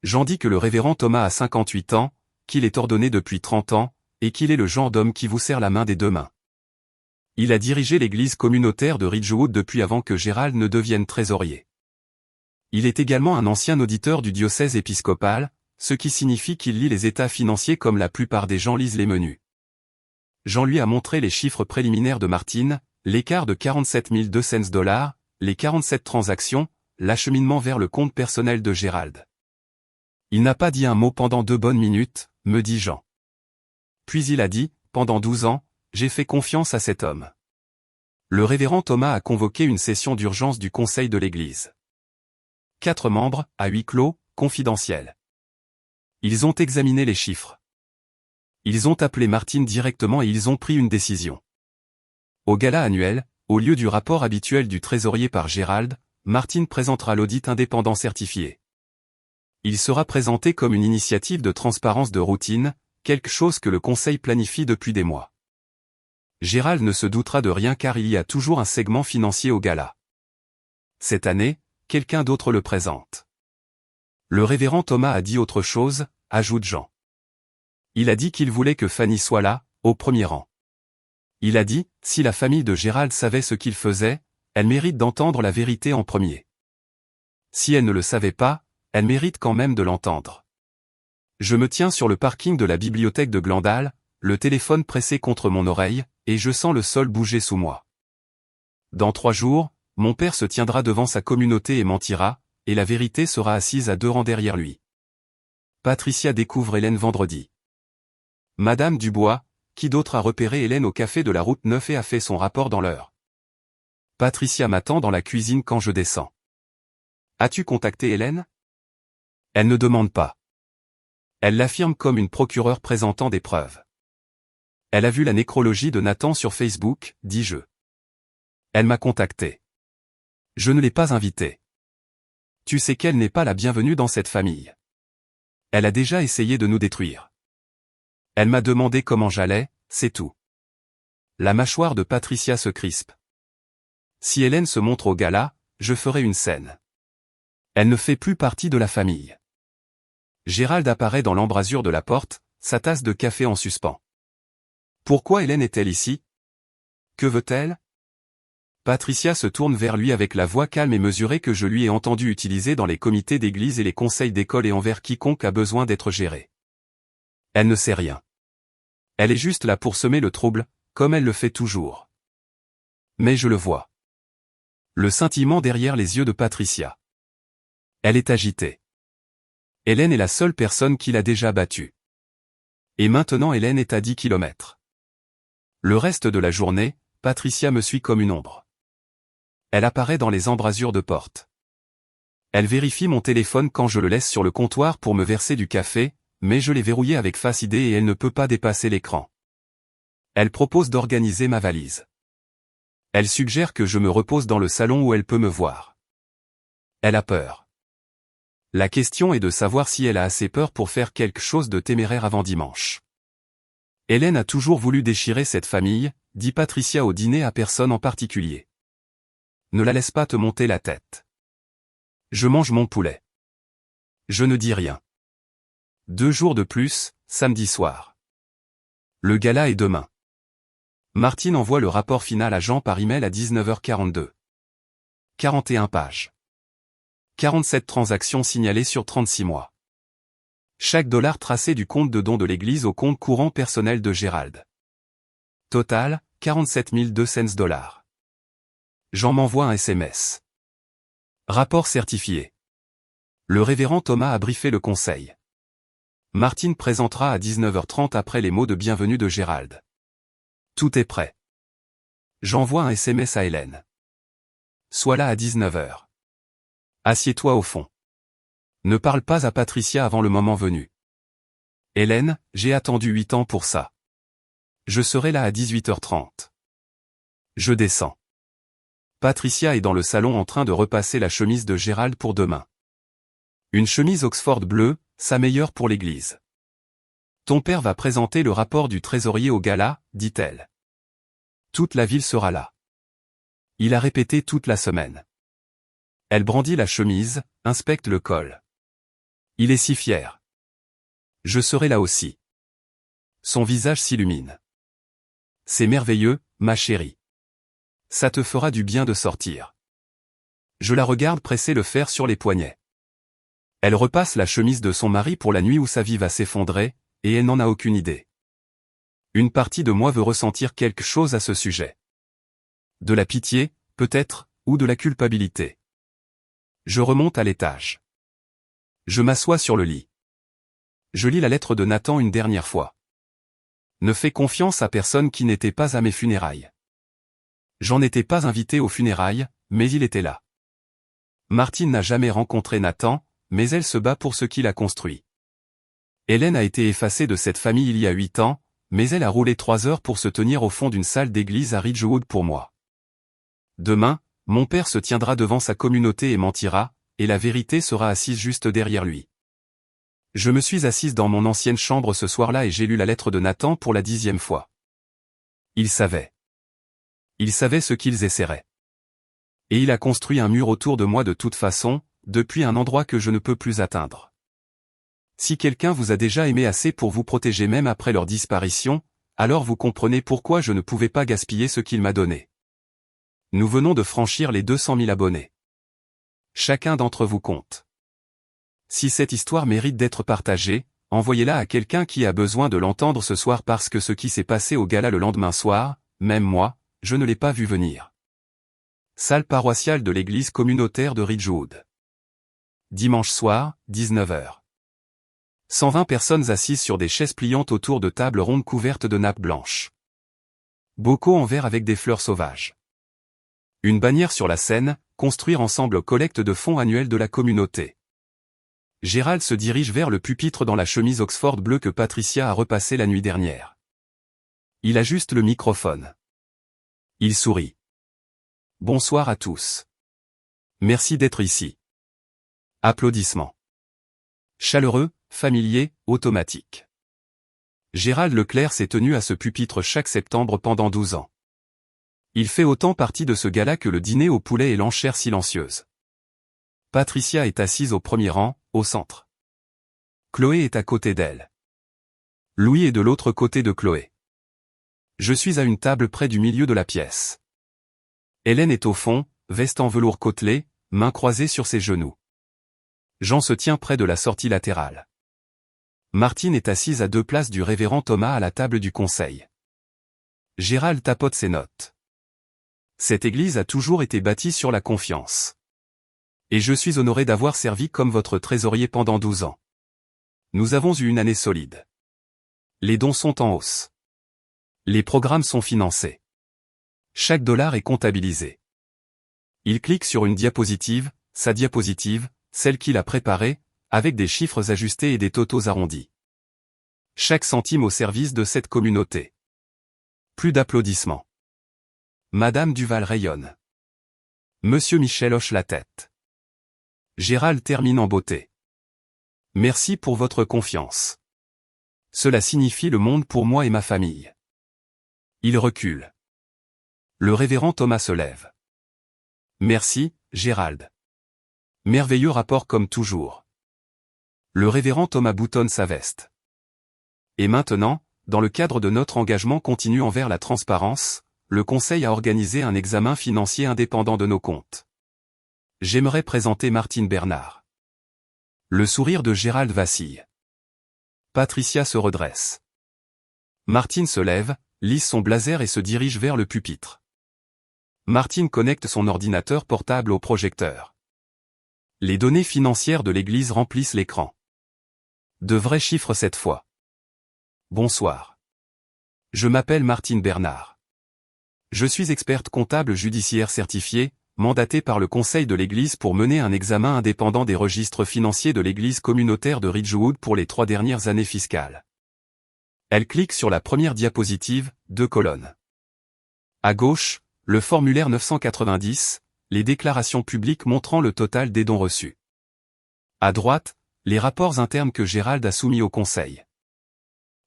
Jean dit que le révérend Thomas a 58 ans, qu'il est ordonné depuis 30 ans, et qu'il est le genre d'homme qui vous serre la main des 2 mains. Il a dirigé l'église communautaire de Ridgewood depuis avant que Gérald ne devienne trésorier. Il est également un ancien auditeur du diocèse épiscopal, ce qui signifie qu'il lit les états financiers comme la plupart des gens lisent les menus. Jean lui a montré les chiffres préliminaires de Martine, l'écart de 47 200 $, les 47 transactions, l'acheminement vers le compte personnel de Gérald. Il n'a pas dit un mot pendant 2 bonnes minutes, me dit Jean. Puis il a dit, pendant 12 ans, j'ai fait confiance à cet homme. Le révérend Thomas a convoqué une session d'urgence du conseil de l'église. 4 membres, à huis clos, confidentiels. Ils ont examiné les chiffres. Ils ont appelé Martine directement et ils ont pris une décision. Au gala annuel, au lieu du rapport habituel du trésorier par Gérald, Martine présentera l'audit indépendant certifié. Il sera présenté comme une initiative de transparence de routine, quelque chose que le conseil planifie depuis des mois. Gérald ne se doutera de rien car il y a toujours un segment financier au gala. Cette année, quelqu'un d'autre le présente. Le révérend Thomas a dit autre chose, ajoute Jean. Il a dit qu'il voulait que Fanny soit là, au premier rang. Il a dit, si la famille de Gérald savait ce qu'il faisait, elle mérite d'entendre la vérité en premier. Si elle ne le savait pas, elle mérite quand même de l'entendre. Je me tiens sur le parking de la bibliothèque de Glandal, le téléphone pressé contre mon oreille, et je sens le sol bouger sous moi. Dans 3 jours, mon père se tiendra devant sa communauté et mentira, et la vérité sera assise à 2 rangs derrière lui. Patricia découvre Hélène vendredi. Madame Dubois, qui d'autre a repéré Hélène au café de la route 9 et a fait son rapport dans l'heure. Patricia m'attend dans la cuisine quand je descends. As-tu contacté Hélène? Elle ne demande pas. Elle l'affirme comme une procureure présentant des preuves. Elle a vu la nécrologie de Nathan sur Facebook, dis-je. Elle m'a contacté. Je ne l'ai pas invitée. Tu sais qu'elle n'est pas la bienvenue dans cette famille. Elle a déjà essayé de nous détruire. Elle m'a demandé comment j'allais, c'est tout. La mâchoire de Patricia se crispe. Si Hélène se montre au gala, je ferai une scène. Elle ne fait plus partie de la famille. Gérald apparaît dans l'embrasure de la porte, sa tasse de café en suspens. Pourquoi Hélène est-elle ici? Que veut-elle? Patricia se tourne vers lui avec la voix calme et mesurée que je lui ai entendu utiliser dans les comités d'église et les conseils d'école et envers quiconque a besoin d'être géré. Elle ne sait rien. Elle est juste là pour semer le trouble, comme elle le fait toujours. Mais je le vois. Le scintillement derrière les yeux de Patricia. Elle est agitée. Hélène est la seule personne qui l'a déjà battue. Et maintenant Hélène est à 10 kilomètres. Le reste de la journée, Patricia me suit comme une ombre. Elle apparaît dans les embrasures de porte. Elle vérifie mon téléphone quand je le laisse sur le comptoir pour me verser du café, mais je l'ai verrouillé avec Face ID et elle ne peut pas dépasser l'écran. Elle propose d'organiser ma valise. Elle suggère que je me repose dans le salon où elle peut me voir. Elle a peur. La question est de savoir si elle a assez peur pour faire quelque chose de téméraire avant dimanche. Hélène a toujours voulu déchirer cette famille, dit Patricia au dîner à personne en particulier. Ne la laisse pas te monter la tête. Je mange mon poulet. Je ne dis rien. 2 jours de plus, samedi soir. Le gala est demain. Martine envoie le rapport final à Jean par email à 19h42. 41 pages. 47 transactions signalées sur 36 mois. Chaque dollar tracé du compte de dons de l'église au compte courant personnel de Gérald. Total, 47 200 $. Jean m'envoie un SMS. Rapport certifié. Le révérend Thomas a briefé le conseil. Martine présentera à 19h30 après les mots de bienvenue de Gérald. Tout est prêt. J'envoie un SMS à Hélène. Sois là à 19h. Assieds-toi au fond. Ne parle pas à Patricia avant le moment venu. Hélène, j'ai attendu 8 ans pour ça. Je serai là à 18h30. Je descends. Patricia est dans le salon en train de repasser la chemise de Gérald pour demain. Une chemise Oxford bleue, sa meilleure pour l'église. Ton père va présenter le rapport du trésorier au gala, dit-elle. Toute la ville sera là. Il a répété toute la semaine. Elle brandit la chemise, inspecte le col. Il est si fier. Je serai là aussi. Son visage s'illumine. C'est merveilleux, ma chérie. Ça te fera du bien de sortir. Je la regarde presser le fer sur les poignets. Elle repasse la chemise de son mari pour la nuit où sa vie va s'effondrer, et elle n'en a aucune idée. Une partie de moi veut ressentir quelque chose à ce sujet. De la pitié, peut-être, ou de la culpabilité. Je remonte à l'étage. Je m'assois sur le lit. Je lis la lettre de Nathan une dernière fois. Ne fais confiance à personne qui n'était pas à mes funérailles. J'en étais pas invité aux funérailles, mais il était là. Martine n'a jamais rencontré Nathan, mais elle se bat pour ce qu'il a construit. Hélène a été effacée de cette famille il y a 8 ans, mais elle a roulé 3 heures pour se tenir au fond d'une salle d'église à Ridgewood pour moi. Demain, mon père se tiendra devant sa communauté et mentira, et la vérité sera assise juste derrière lui. Je me suis assise dans mon ancienne chambre ce soir-là et j'ai lu la lettre de Nathan pour la 10e fois. Il savait. Il savait ce qu'ils essaieraient. Et il a construit un mur autour de moi de toute façon, depuis un endroit que je ne peux plus atteindre. Si quelqu'un vous a déjà aimé assez pour vous protéger même après leur disparition, alors vous comprenez pourquoi je ne pouvais pas gaspiller ce qu'il m'a donné. Nous venons de franchir les 200 000 abonnés. Chacun d'entre vous compte. Si cette histoire mérite d'être partagée, envoyez-la à quelqu'un qui a besoin de l'entendre ce soir parce que ce qui s'est passé au gala le lendemain soir, même moi, je ne l'ai pas vu venir. Salle paroissiale de l'église communautaire de Ridgewood. Dimanche soir, 19h. 120 personnes assises sur des chaises pliantes autour de tables rondes couvertes de nappes blanches. Bocaux en verre avec des fleurs sauvages. Une bannière sur la scène, construire ensemble collecte de fonds annuelle de la communauté. Gérald se dirige vers le pupitre dans la chemise Oxford bleue que Patricia a repassée la nuit dernière. Il ajuste le microphone. Il sourit. Bonsoir à tous. Merci d'être ici. Applaudissements. Chaleureux, familier, automatique. Gérald Leclerc s'est tenu à ce pupitre chaque septembre pendant 12 ans. Il fait autant partie de ce gala que le dîner au poulet et l'enchère silencieuse. Patricia est assise au premier rang, au centre. Chloé est à côté d'elle. Louis est de l'autre côté de Chloé. Je suis à une table près du milieu de la pièce. Hélène est au fond, veste en velours côtelé, mains croisées sur ses genoux. Jean se tient près de la sortie latérale. Martine est assise à 2 places du révérend Thomas à la table du conseil. Gérald tapote ses notes. Cette église a toujours été bâtie sur la confiance. Et je suis honoré d'avoir servi comme votre trésorier pendant 12 ans. Nous avons eu une année solide. Les dons sont en hausse. Les programmes sont financés. Chaque dollar est comptabilisé. Il clique sur une diapositive, sa diapositive, celle qu'il a préparée, avec des chiffres ajustés et des totaux arrondis. Chaque centime au service de cette communauté. Plus d'applaudissements. Madame Duval rayonne. Monsieur Michel hoche la tête. Gérald termine en beauté. Merci pour votre confiance. Cela signifie le monde pour moi et ma famille. Il recule. Le révérend Thomas se lève. Merci, Gérald. Merveilleux rapport comme toujours. Le révérend Thomas boutonne sa veste. Et maintenant, dans le cadre de notre engagement continu envers la transparence, le Conseil a organisé un examen financier indépendant de nos comptes. J'aimerais présenter Martine Bernard. Le sourire de Gérald vacille. Patricia se redresse. Martine se lève, lisse son blazer et se dirige vers le pupitre. Martine connecte son ordinateur portable au projecteur. Les données financières de l'église remplissent l'écran. De vrais chiffres cette fois. Bonsoir. Je m'appelle Martine Bernard. Je suis experte comptable judiciaire certifiée, mandatée par le Conseil de l'Église pour mener un examen indépendant des registres financiers de l'Église communautaire de Ridgewood pour les 3 dernières années fiscales. Elle clique sur la première diapositive, 2 colonnes. À gauche, le formulaire 990, les déclarations publiques montrant le total des dons reçus. À droite, les rapports internes que Gérald a soumis au Conseil.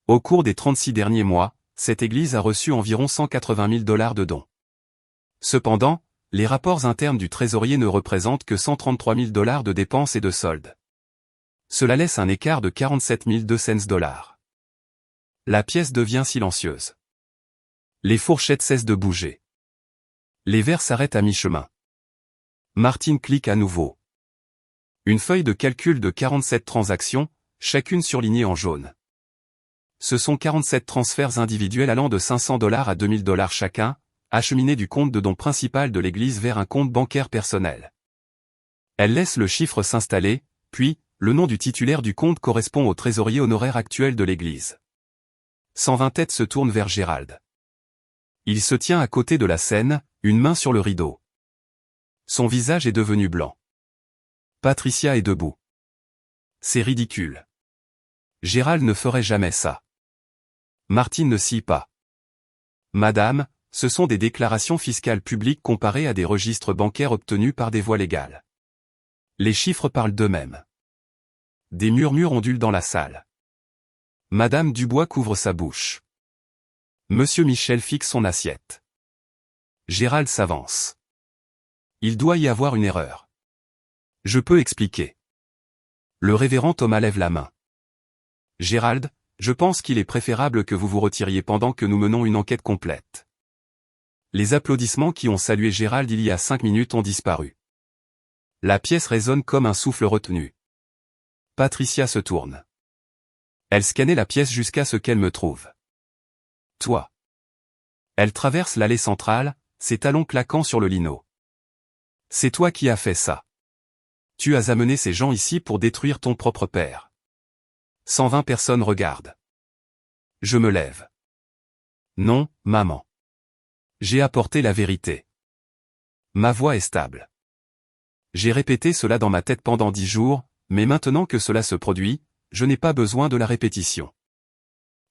Au cours des 36 derniers mois, cette église a reçu environ 180 000 $ de dons. Cependant, les rapports internes du trésorier ne représentent que 133 000 $ de dépenses et de soldes. Cela laisse un écart de 47 200 $. La pièce devient silencieuse. Les fourchettes cessent de bouger. Les verres s'arrêtent à mi-chemin. Martine clique à nouveau. Une feuille de calcul de 47 transactions, chacune surlignée en jaune. Ce sont 47 transferts individuels allant de 500 $ à 2000 $ chacun, acheminés du compte de dons principal de l'Église vers un compte bancaire personnel. Elle laisse le chiffre s'installer, puis, le nom du titulaire du compte correspond au trésorier honoraire actuel de l'Église. 120 têtes se tournent vers Gérald. Il se tient à côté de la scène, une main sur le rideau. Son visage est devenu blanc. Patricia est debout. C'est ridicule. Gérald ne ferait jamais ça. Martine ne scie pas. Madame, ce sont des déclarations fiscales publiques comparées à des registres bancaires obtenus par des voies légales. Les chiffres parlent d'eux-mêmes. Des murmures ondulent dans la salle. Madame Dubois couvre sa bouche. Monsieur Michel fixe son assiette. Gérald s'avance. Il doit y avoir une erreur. Je peux expliquer. Le révérend Thomas lève la main. Gérald, je pense qu'il est préférable que vous vous retiriez pendant que nous menons une enquête complète. Les applaudissements qui ont salué Gérald il y a 5 minutes ont disparu. La pièce résonne comme un souffle retenu. Patricia se tourne. Elle scannait la pièce jusqu'à ce qu'elle me trouve. Toi. Elle traverse l'allée centrale, ses talons claquant sur le lino. C'est toi qui as fait ça. Tu as amené ces gens ici pour détruire ton propre père. 120 personnes regardent. Je me lève. Non, maman. J'ai apporté la vérité. Ma voix est stable. J'ai répété cela dans ma tête pendant 10 jours, mais maintenant que cela se produit, je n'ai pas besoin de la répétition.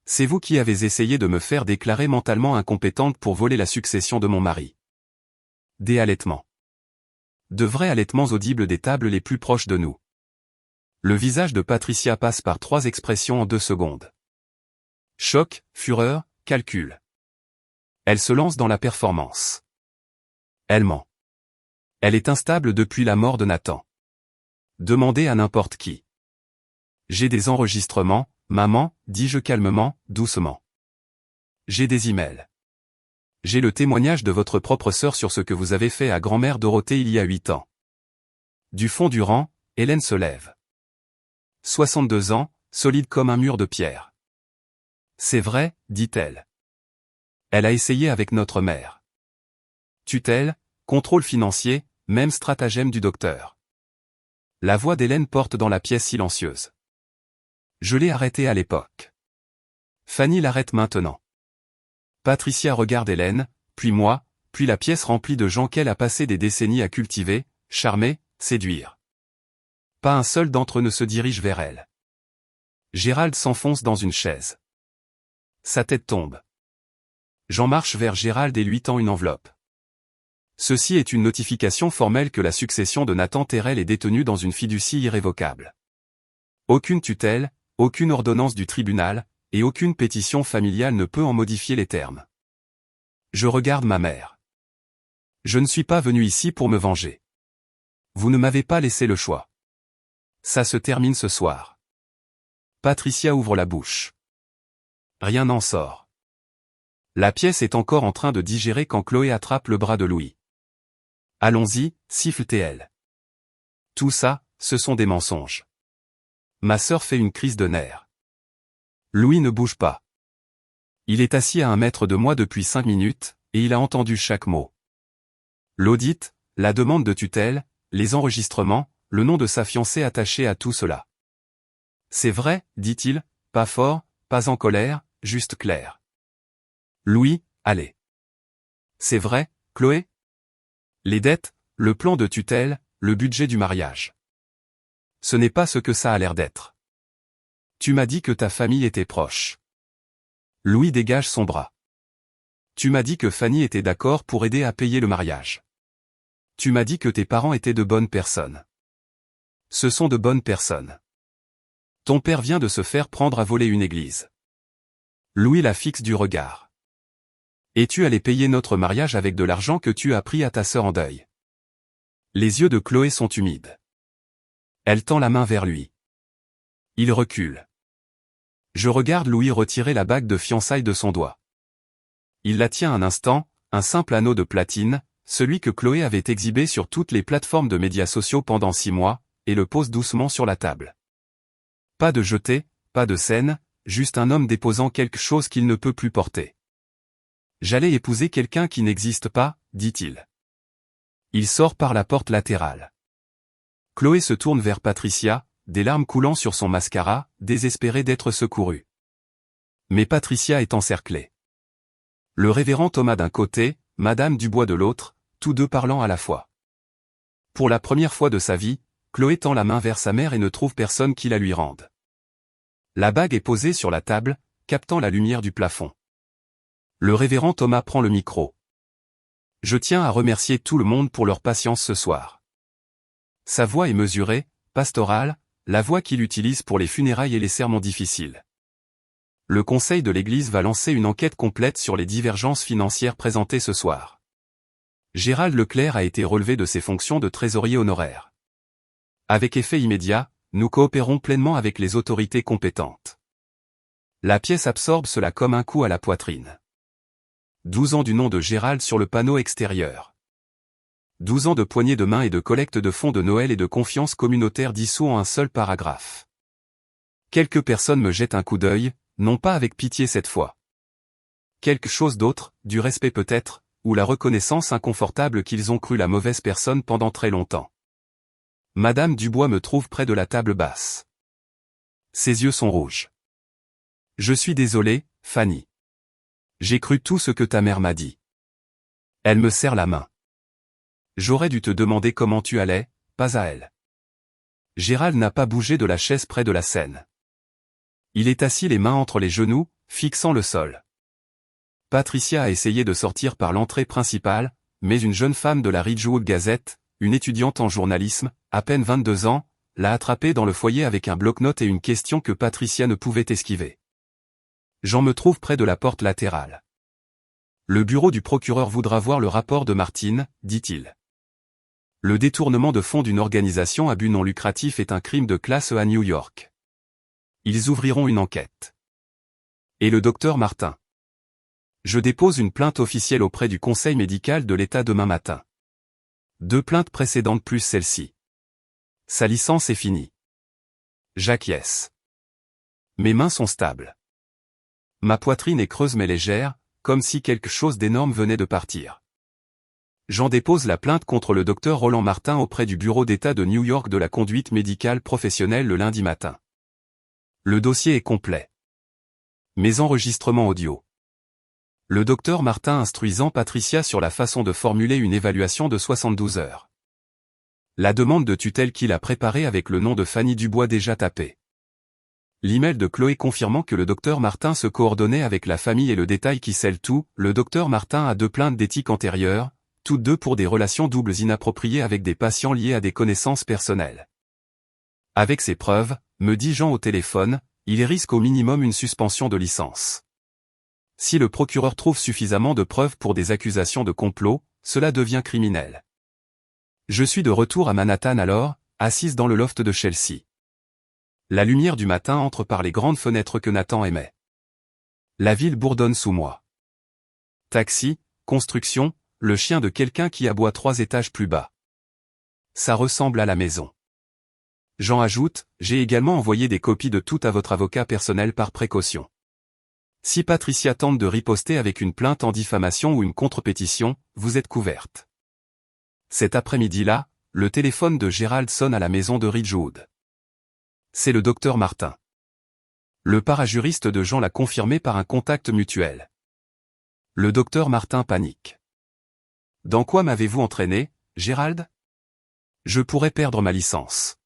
C'est vous qui avez essayé de me faire déclarer mentalement incompétente pour voler la succession de mon mari. Des halètements. De vrais halètements audibles des tables les plus proches de nous. Le visage de Patricia passe par 3 expressions en 2 secondes. Choc, fureur, calcul. Elle se lance dans la performance. Elle ment. Elle est instable depuis la mort de Nathan. Demandez à n'importe qui. J'ai des enregistrements, maman, dis-je calmement, doucement. J'ai des emails. J'ai le témoignage de votre propre sœur sur ce que vous avez fait à grand-mère Dorothée il y a 8 ans. Du fond du rang, Hélène se lève. 62 ans, solide comme un mur de pierre. C'est vrai, dit-elle. Elle a essayé avec notre mère. Tutelle, contrôle financier, même stratagème du docteur. La voix d'Hélène porte dans la pièce silencieuse. Je l'ai arrêtée à l'époque. Fanny l'arrête maintenant. Patricia regarde Hélène, puis moi, puis la pièce remplie de gens qu'elle a passé des décennies à cultiver, charmer, séduire. Pas un seul d'entre eux ne se dirige vers elle. Gérald s'enfonce dans une chaise. Sa tête tombe. J'en marche vers Gérald et lui tend une enveloppe. Ceci est une notification formelle que la succession de Nathan Terrell est détenue dans une fiducie irrévocable. Aucune tutelle, aucune ordonnance du tribunal, et aucune pétition familiale ne peut en modifier les termes. Je regarde ma mère. Je ne suis pas venu ici pour me venger. Vous ne m'avez pas laissé le choix. Ça se termine ce soir. Patricia ouvre la bouche. Rien n'en sort. La pièce est encore en train de digérer quand Chloé attrape le bras de Louis. Allons-y, siffle-t-elle. Tout ça, ce sont des mensonges. Ma sœur fait une crise de nerfs. Louis ne bouge pas. Il est assis à 1 mètre de moi depuis 5 minutes, et il a entendu chaque mot. L'audit, la demande de tutelle, les enregistrements, le nom de sa fiancée attaché à tout cela. C'est vrai, dit-il, pas fort, pas en colère, juste clair. Louis, allez. C'est vrai, Chloé? Les dettes, le plan de tutelle, le budget du mariage. Ce n'est pas ce que ça a l'air d'être. Tu m'as dit que ta famille était proche. Louis dégage son bras. Tu m'as dit que Fanny était d'accord pour aider à payer le mariage. Tu m'as dit que tes parents étaient de bonnes personnes. Ce sont de bonnes personnes. Ton père vient de se faire prendre à voler une église. Louis la fixe du regard. Et tu allais payer notre mariage avec de l'argent que tu as pris à ta sœur en deuil. Les yeux de Chloé sont humides. Elle tend la main vers lui. Il recule. Je regarde Louis retirer la bague de fiançailles de son doigt. Il la tient un instant, un simple anneau de platine, celui que Chloé avait exhibé sur toutes les plateformes de médias sociaux pendant 6 mois, et le pose doucement sur la table. Pas de jeté, pas de scène, juste un homme déposant quelque chose qu'il ne peut plus porter. J'allais épouser quelqu'un qui n'existe pas, dit-il. Il sort par la porte latérale. Chloé se tourne vers Patricia, des larmes coulant sur son mascara, désespérée d'être secourue. Mais Patricia est encerclée. Le révérend Thomas d'un côté, Madame Dubois de l'autre, tous deux parlant à la fois. Pour la première fois de sa vie, Chloé tend la main vers sa mère et ne trouve personne qui la lui rende. La bague est posée sur la table, captant la lumière du plafond. Le révérend Thomas prend le micro. Je tiens à remercier tout le monde pour leur patience ce soir. Sa voix est mesurée, pastorale, la voix qu'il utilise pour les funérailles et les sermons difficiles. Le conseil de l'Église va lancer une enquête complète sur les divergences financières présentées ce soir. Gérald Leclerc a été relevé de ses fonctions de trésorier honoraire. Avec effet immédiat, nous coopérons pleinement avec les autorités compétentes. La pièce absorbe cela comme un coup à la poitrine. 12 ans du nom de Gérald sur le panneau extérieur. 12 ans de poignées de main et de collecte de fonds de Noël et de confiance communautaire dissous en un seul paragraphe. Quelques personnes me jettent un coup d'œil, non pas avec pitié cette fois. Quelque chose d'autre, du respect peut-être, ou la reconnaissance inconfortable qu'ils ont cru la mauvaise personne pendant très longtemps. Madame Dubois me trouve près de la table basse. Ses yeux sont rouges. Je suis désolé, Fanny. J'ai cru tout ce que ta mère m'a dit. Elle me serre la main. J'aurais dû te demander comment tu allais, pas à elle. Gérald n'a pas bougé de la chaise près de la scène. Il est assis les mains entre les genoux, fixant le sol. Patricia a essayé de sortir par l'entrée principale, mais une jeune femme de la Ridgewood Gazette, une étudiante en journalisme, à peine 22 ans, l'a attrapée dans le foyer avec un bloc-notes et une question que Patricia ne pouvait esquiver. J'en me trouve près de la porte latérale. Le bureau du procureur voudra voir le rapport de Martine, dit-il. Le détournement de fonds d'une organisation à but non lucratif est un crime de classe E à New York. Ils ouvriront une enquête. Et le docteur Martin. Je dépose une plainte officielle auprès du conseil médical de l'État demain matin. 2 plaintes précédentes plus celle-ci. Sa licence est finie. J'acquiesce. Mes mains sont stables. Ma poitrine est creuse mais légère, comme si quelque chose d'énorme venait de partir. J'en dépose la plainte contre le docteur Roland Martin auprès du bureau d'État de New York de la conduite médicale professionnelle le lundi matin. Le dossier est complet. Mes enregistrements audio. Le docteur Martin instruisant Patricia sur la façon de formuler une évaluation de 72 heures. La demande de tutelle qu'il a préparée avec le nom de Fanny Dubois déjà tapé. L'email de Chloé confirmant que le docteur Martin se coordonnait avec la famille et le détail qui scelle tout, le docteur Martin a 2 plaintes d'éthique antérieures, toutes deux pour des relations doubles inappropriées avec des patients liés à des connaissances personnelles. Avec ces preuves, me dit Jean au téléphone, il risque au minimum une suspension de licence. Si le procureur trouve suffisamment de preuves pour des accusations de complot, cela devient criminel. Je suis de retour à Manhattan alors, assise dans le loft de Chelsea. La lumière du matin entre par les grandes fenêtres que Nathan aimait. La ville bourdonne sous moi. Taxi, construction, le chien de quelqu'un qui aboie 3 étages plus bas. Ça ressemble à la maison. Jean ajoute, j'ai également envoyé des copies de tout à votre avocat personnel par précaution. Si Patricia tente de riposter avec une plainte en diffamation ou une contre-pétition, vous êtes couverte. Cet après-midi-là, le téléphone de Gérald sonne à la maison de Ridgewood. C'est le docteur Martin. Le parajuriste de Jean l'a confirmé par un contact mutuel. Le docteur Martin panique. Dans quoi m'avez-vous entraîné, Gérald ? Je pourrais perdre ma licence.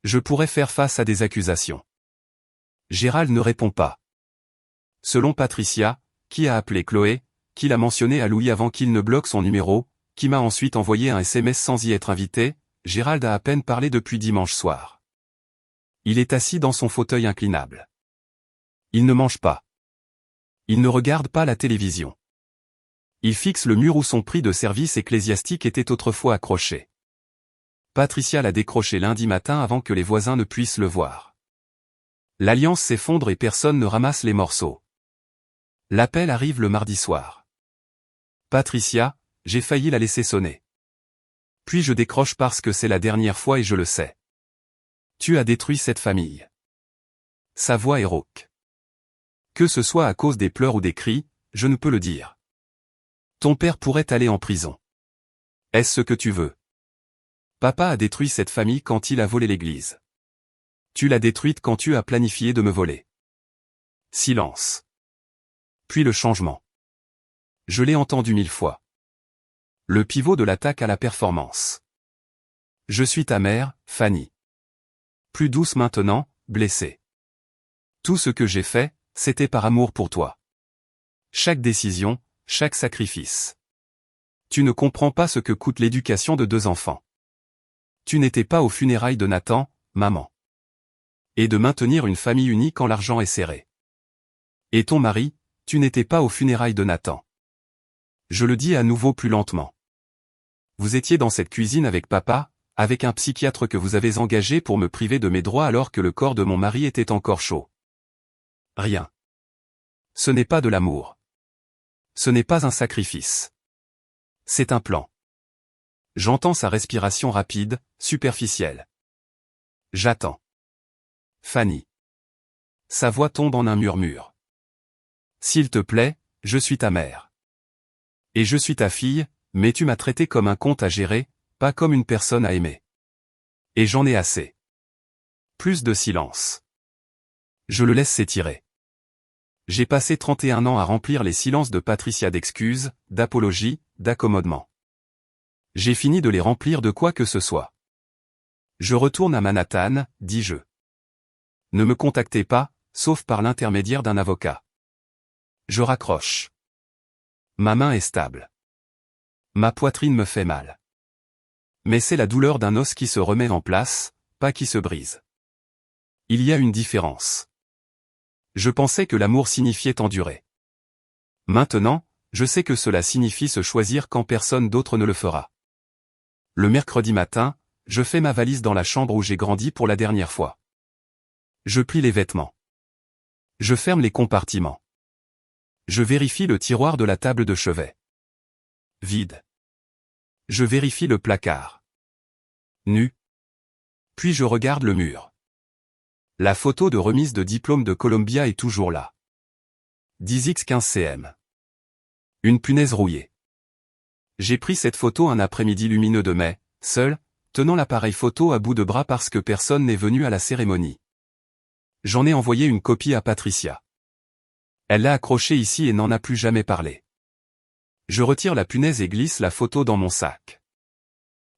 Je pourrais faire face à des accusations. Gérald ne répond pas. Selon Patricia, qui a appelé Chloé, qui l'a mentionné à Louis avant qu'il ne bloque son numéro, qui m'a ensuite envoyé un SMS sans y être invité, Gérald a à peine parlé depuis dimanche soir. Il est assis dans son fauteuil inclinable. Il ne mange pas. Il ne regarde pas la télévision. Il fixe le mur où son prix de service ecclésiastique était autrefois accroché. Patricia l'a décroché lundi matin avant que les voisins ne puissent le voir. L'alliance s'effondre et personne ne ramasse les morceaux. L'appel arrive le mardi soir. Patricia, j'ai failli la laisser sonner. Puis je décroche parce que c'est la dernière fois et je le sais. Tu as détruit cette famille. Sa voix est rauque. Que ce soit à cause des pleurs ou des cris, je ne peux le dire. Ton père pourrait aller en prison. Est-ce ce que tu veux? Papa a détruit cette famille quand il a volé l'église. Tu l'as détruite quand tu as planifié de me voler. Silence. Puis le changement. Je l'ai entendu 1000 fois. Le pivot de l'attaque à la performance. Je suis ta mère, Fanny. Plus douce maintenant, blessée. Tout ce que j'ai fait, c'était par amour pour toi. Chaque décision, chaque sacrifice. Tu ne comprends pas ce que coûte l'éducation de 2 enfants. Tu n'étais pas aux funérailles de Nathan, maman. Et de maintenir une famille unie quand l'argent est serré. Et ton mari, tu n'étais pas aux funérailles de Nathan. Je le dis à nouveau plus lentement. Vous étiez dans cette cuisine avec papa, avec un psychiatre que vous avez engagé pour me priver de mes droits alors que le corps de mon mari était encore chaud. Rien. Ce n'est pas de l'amour. Ce n'est pas un sacrifice. C'est un plan. J'entends sa respiration rapide, superficielle. J'attends. Fanny. Sa voix tombe en un murmure. S'il te plaît, je suis ta mère. Et je suis ta fille, mais tu m'as traité comme un compte à gérer, pas comme une personne à aimer. Et j'en ai assez. Plus de silence. Je le laisse s'étirer. J'ai passé 31 ans à remplir les silences de Patricia d'excuses, d'apologies, d'accommodements. J'ai fini de les remplir de quoi que ce soit. Je retourne à Manhattan, dis-je. Ne me contactez pas, sauf par l'intermédiaire d'un avocat. Je raccroche. Ma main est stable. Ma poitrine me fait mal. Mais c'est la douleur d'un os qui se remet en place, pas qui se brise. Il y a une différence. Je pensais que l'amour signifiait endurer. Maintenant, je sais que cela signifie se choisir quand personne d'autre ne le fera. Le mercredi matin, je fais ma valise dans la chambre où j'ai grandi pour la dernière fois. Je plie les vêtements. Je ferme les compartiments. Je vérifie le tiroir de la table de chevet. Vide. Je vérifie le placard. Nu. Puis je regarde le mur. La photo de remise de diplôme de Columbia est toujours là. 10x15 cm. Une punaise rouillée. J'ai pris cette photo un après-midi lumineux de mai, seul, tenant l'appareil photo à bout de bras parce que personne n'est venu à la cérémonie. J'en ai envoyé une copie à Patricia. Elle l'a accrochée ici et n'en a plus jamais parlé. Je retire la punaise et glisse la photo dans mon sac.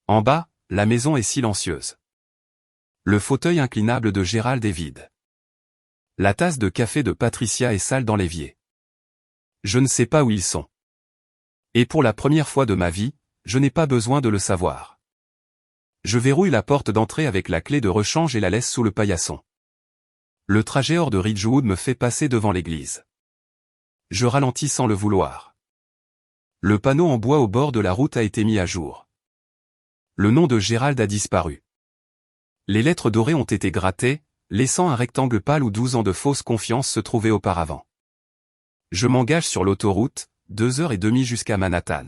En bas, la maison est silencieuse. Le fauteuil inclinable de Gérald est vide. La tasse de café de Patricia est sale dans l'évier. Je ne sais pas où ils sont. Et pour la première fois de ma vie, je n'ai pas besoin de le savoir. Je verrouille la porte d'entrée avec la clé de rechange et la laisse sous le paillasson. Le trajet hors de Ridgewood me fait passer devant l'église. Je ralentis sans le vouloir. Le panneau en bois au bord de la route a été mis à jour. Le nom de Gérald a disparu. Les lettres dorées ont été grattées, laissant un rectangle pâle où 12 ans de fausse confiance se trouvaient auparavant. Je m'engage sur l'autoroute, 2h30 jusqu'à Manhattan.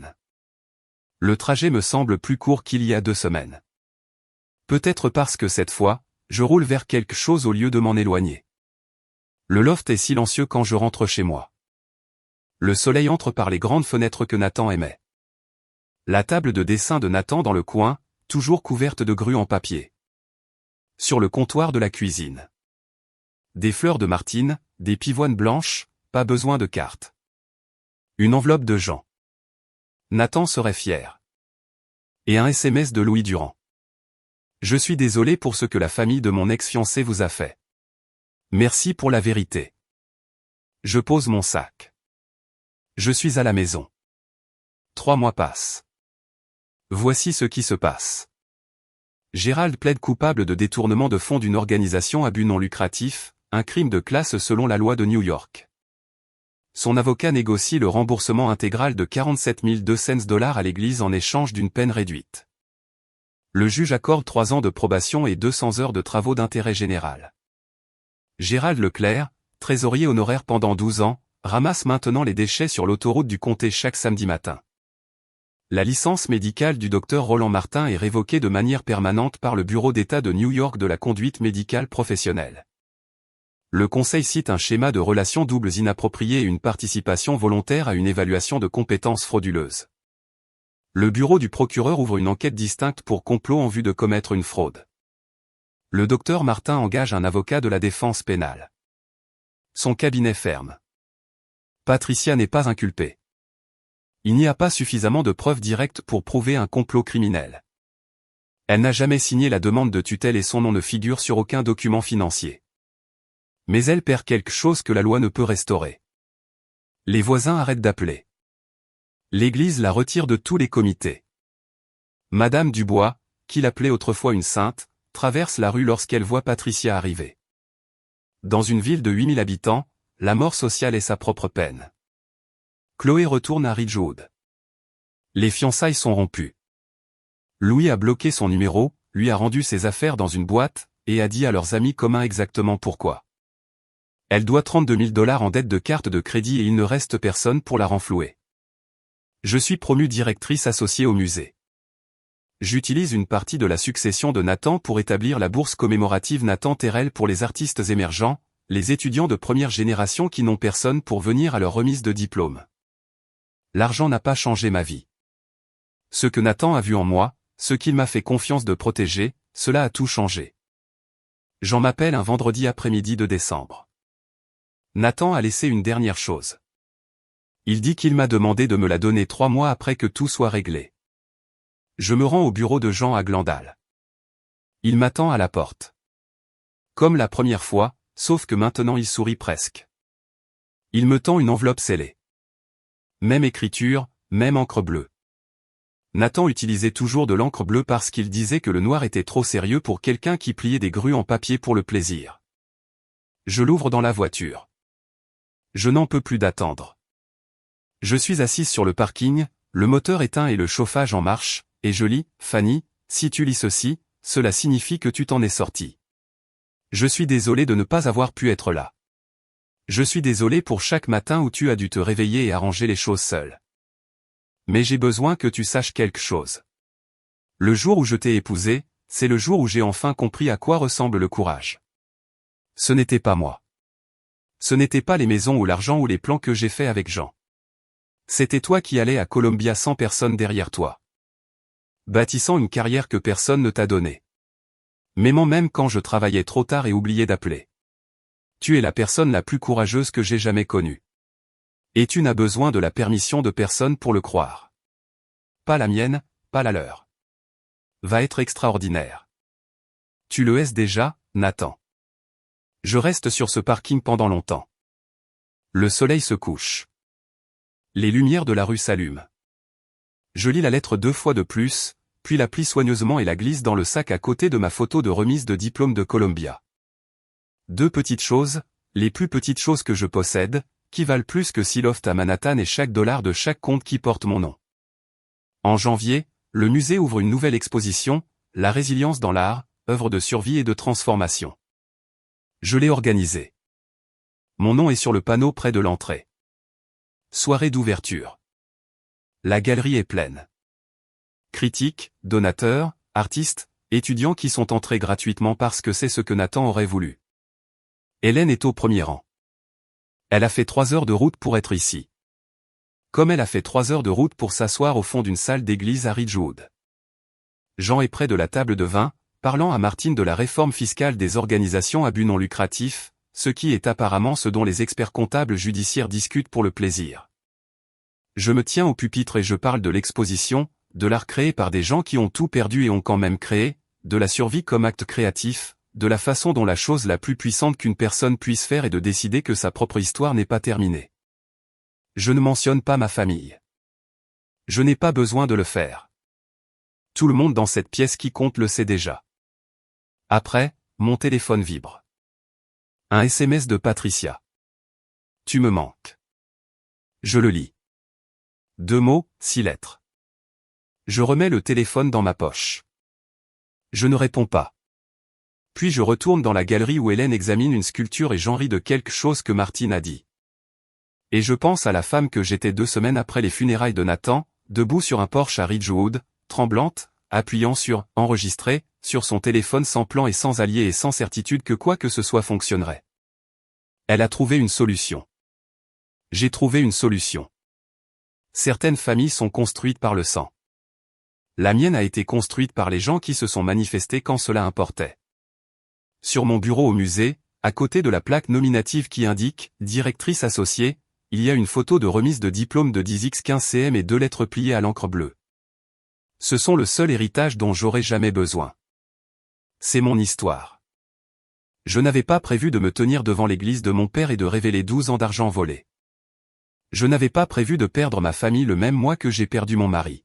Le trajet me semble plus court qu'il y a 2 semaines. Peut-être parce que cette fois, je roule vers quelque chose au lieu de m'en éloigner. Le loft est silencieux quand je rentre chez moi. Le soleil entre par les grandes fenêtres que Nathan aimait. La table de dessin de Nathan dans le coin, toujours couverte de grues en papier. Sur le comptoir de la cuisine. Des fleurs de martine, des pivoines blanches, pas besoin de carte. Une enveloppe de Jean. Nathan serait fier. Et un SMS de Louis Durand. Je suis désolé pour ce que la famille de mon ex-fiancé vous a fait. Merci pour la vérité. Je pose mon sac. Je suis à la maison. 3 mois passent. Voici ce qui se passe. Gérald plaide coupable de détournement de fonds d'une organisation à but non lucratif, un crime de classe selon la loi de New York. Son avocat négocie le remboursement intégral de 47 200 $ à l'église en échange d'une peine réduite. Le juge accorde 3 ans de probation et 200 heures de travaux d'intérêt général. Gérald Leclerc, trésorier honoraire pendant 12 ans, ramasse maintenant les déchets sur l'autoroute du comté chaque samedi matin. La licence médicale du docteur Roland Martin est révoquée de manière permanente par le Bureau d'État de New York de la conduite médicale professionnelle. Le Conseil cite un schéma de relations doubles inappropriées et une participation volontaire à une évaluation de compétences frauduleuses. Le bureau du procureur ouvre une enquête distincte pour complot en vue de commettre une fraude. Le docteur Martin engage un avocat de la défense pénale. Son cabinet ferme. Patricia n'est pas inculpée. Il n'y a pas suffisamment de preuves directes pour prouver un complot criminel. Elle n'a jamais signé la demande de tutelle et son nom ne figure sur aucun document financier. Mais elle perd quelque chose que la loi ne peut restaurer. Les voisins arrêtent d'appeler. L'Église la retire de tous les comités. Madame Dubois, qui l'appelait autrefois une sainte, traverse la rue lorsqu'elle voit Patricia arriver. Dans une ville de 8000 habitants, la mort sociale est sa propre peine. Chloé retourne à Ridgewood. Les fiançailles sont rompues. Louis a bloqué son numéro, lui a rendu ses affaires dans une boîte, et a dit à leurs amis communs exactement pourquoi. Elle doit 32 000 $ en dette de carte de crédit et il ne reste personne pour la renflouer. Je suis promue directrice associée au musée. J'utilise une partie de la succession de Nathan pour établir la bourse commémorative Nathan Terrell pour les artistes émergents, les étudiants de première génération qui n'ont personne pour venir à leur remise de diplôme. L'argent n'a pas changé ma vie. Ce que Nathan a vu en moi, ce qu'il m'a fait confiance de protéger, cela a tout changé. J'en m'appelle un vendredi après-midi de décembre. Nathan a laissé une dernière chose. Il dit qu'il m'a demandé de me la donner 3 mois après que tout soit réglé. Je me rends au bureau de Jean à Glendale. Il m'attend à la porte. Comme la première fois, sauf que maintenant il sourit presque. Il me tend une enveloppe scellée. Même écriture, même encre bleue. Nathan utilisait toujours de l'encre bleue parce qu'il disait que le noir était trop sérieux pour quelqu'un qui pliait des grues en papier pour le plaisir. Je l'ouvre dans la voiture. Je n'en peux plus d'attendre. Je suis assise sur le parking, le moteur éteint et le chauffage en marche, et je lis, Fanny, si tu lis ceci, cela signifie que tu t'en es sortie. Je suis désolé de ne pas avoir pu être là. Je suis désolé pour chaque matin où tu as dû te réveiller et arranger les choses seule. Mais j'ai besoin que tu saches quelque chose. Le jour où je t'ai épousée, c'est le jour où j'ai enfin compris à quoi ressemble le courage. Ce n'était pas moi. Ce n'était pas les maisons ou l'argent ou les plans que j'ai faits avec Jean. C'était toi qui allais à Columbia sans personne derrière toi. Bâtissant une carrière que personne ne t'a donnée. M'aimant même quand je travaillais trop tard et oubliais d'appeler. Tu es la personne la plus courageuse que j'ai jamais connue. Et tu n'as besoin de la permission de personne pour le croire. Pas la mienne, pas la leur. Va être extraordinaire. Tu le es déjà, Nathan. Je reste sur ce parking pendant longtemps. Le soleil se couche. Les lumières de la rue s'allument. Je lis la lettre 2 fois de plus, puis la plie soigneusement et la glisse dans le sac à côté de ma photo de remise de diplôme de Columbia. 2 petites choses, les plus petites choses que je possède, qui valent plus que 6 lofts à Manhattan et chaque dollar de chaque compte qui porte mon nom. En janvier, le musée ouvre une nouvelle exposition, La résilience dans l'art, œuvre de survie et de transformation. Je l'ai organisée. Mon nom est sur le panneau près de l'entrée. Soirée d'ouverture. La galerie est pleine. Critiques, donateurs, artistes, étudiants qui sont entrés gratuitement parce que c'est ce que Nathan aurait voulu. Hélène est au premier rang. Elle a fait 3 heures de route pour être ici. Comme elle a fait 3 heures de route pour s'asseoir au fond d'une salle d'église à Ridgewood. Jean est près de la table de vin, parlant à Martine de la réforme fiscale des organisations à but non lucratif, ce qui est apparemment ce dont les experts comptables judiciaires discutent pour le plaisir. Je me tiens au pupitre et je parle de l'exposition, de l'art créé par des gens qui ont tout perdu et ont quand même créé, de la survie comme acte créatif, de la façon dont la chose la plus puissante qu'une personne puisse faire est de décider que sa propre histoire n'est pas terminée. Je ne mentionne pas ma famille. Je n'ai pas besoin de le faire. Tout le monde dans cette pièce qui compte le sait déjà. Après, mon téléphone vibre. Un SMS de Patricia. Tu me manques. Je le lis. 2 mots, 6 lettres. Je remets le téléphone dans ma poche. Je ne réponds pas. Puis je retourne dans la galerie où Hélène examine une sculpture et j'en ris de quelque chose que Martine a dit. Et je pense à la femme que j'étais 2 semaines après les funérailles de Nathan, debout sur un porche à Ridgewood, tremblante, appuyant sur « Enregistrer » sur son téléphone sans plan et sans allié et sans certitude que quoi que ce soit fonctionnerait. Elle a trouvé une solution. J'ai trouvé une solution. Certaines familles sont construites par le sang. La mienne a été construite par les gens qui se sont manifestés quand cela importait. Sur mon bureau au musée, à côté de la plaque nominative qui indique « Directrice associée », il y a une photo de remise de diplôme de 10x15cm et 2 lettres pliées à l'encre bleue. Ce sont le seul héritage dont j'aurai jamais besoin. C'est mon histoire. Je n'avais pas prévu de me tenir devant l'église de mon père et de révéler 12 ans d'argent volé. Je n'avais pas prévu de perdre ma famille le même mois que j'ai perdu mon mari.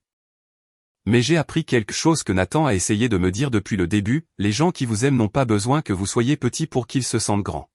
Mais j'ai appris quelque chose que Nathan a essayé de me dire depuis le début, les gens qui vous aiment n'ont pas besoin que vous soyez petit pour qu'ils se sentent grands.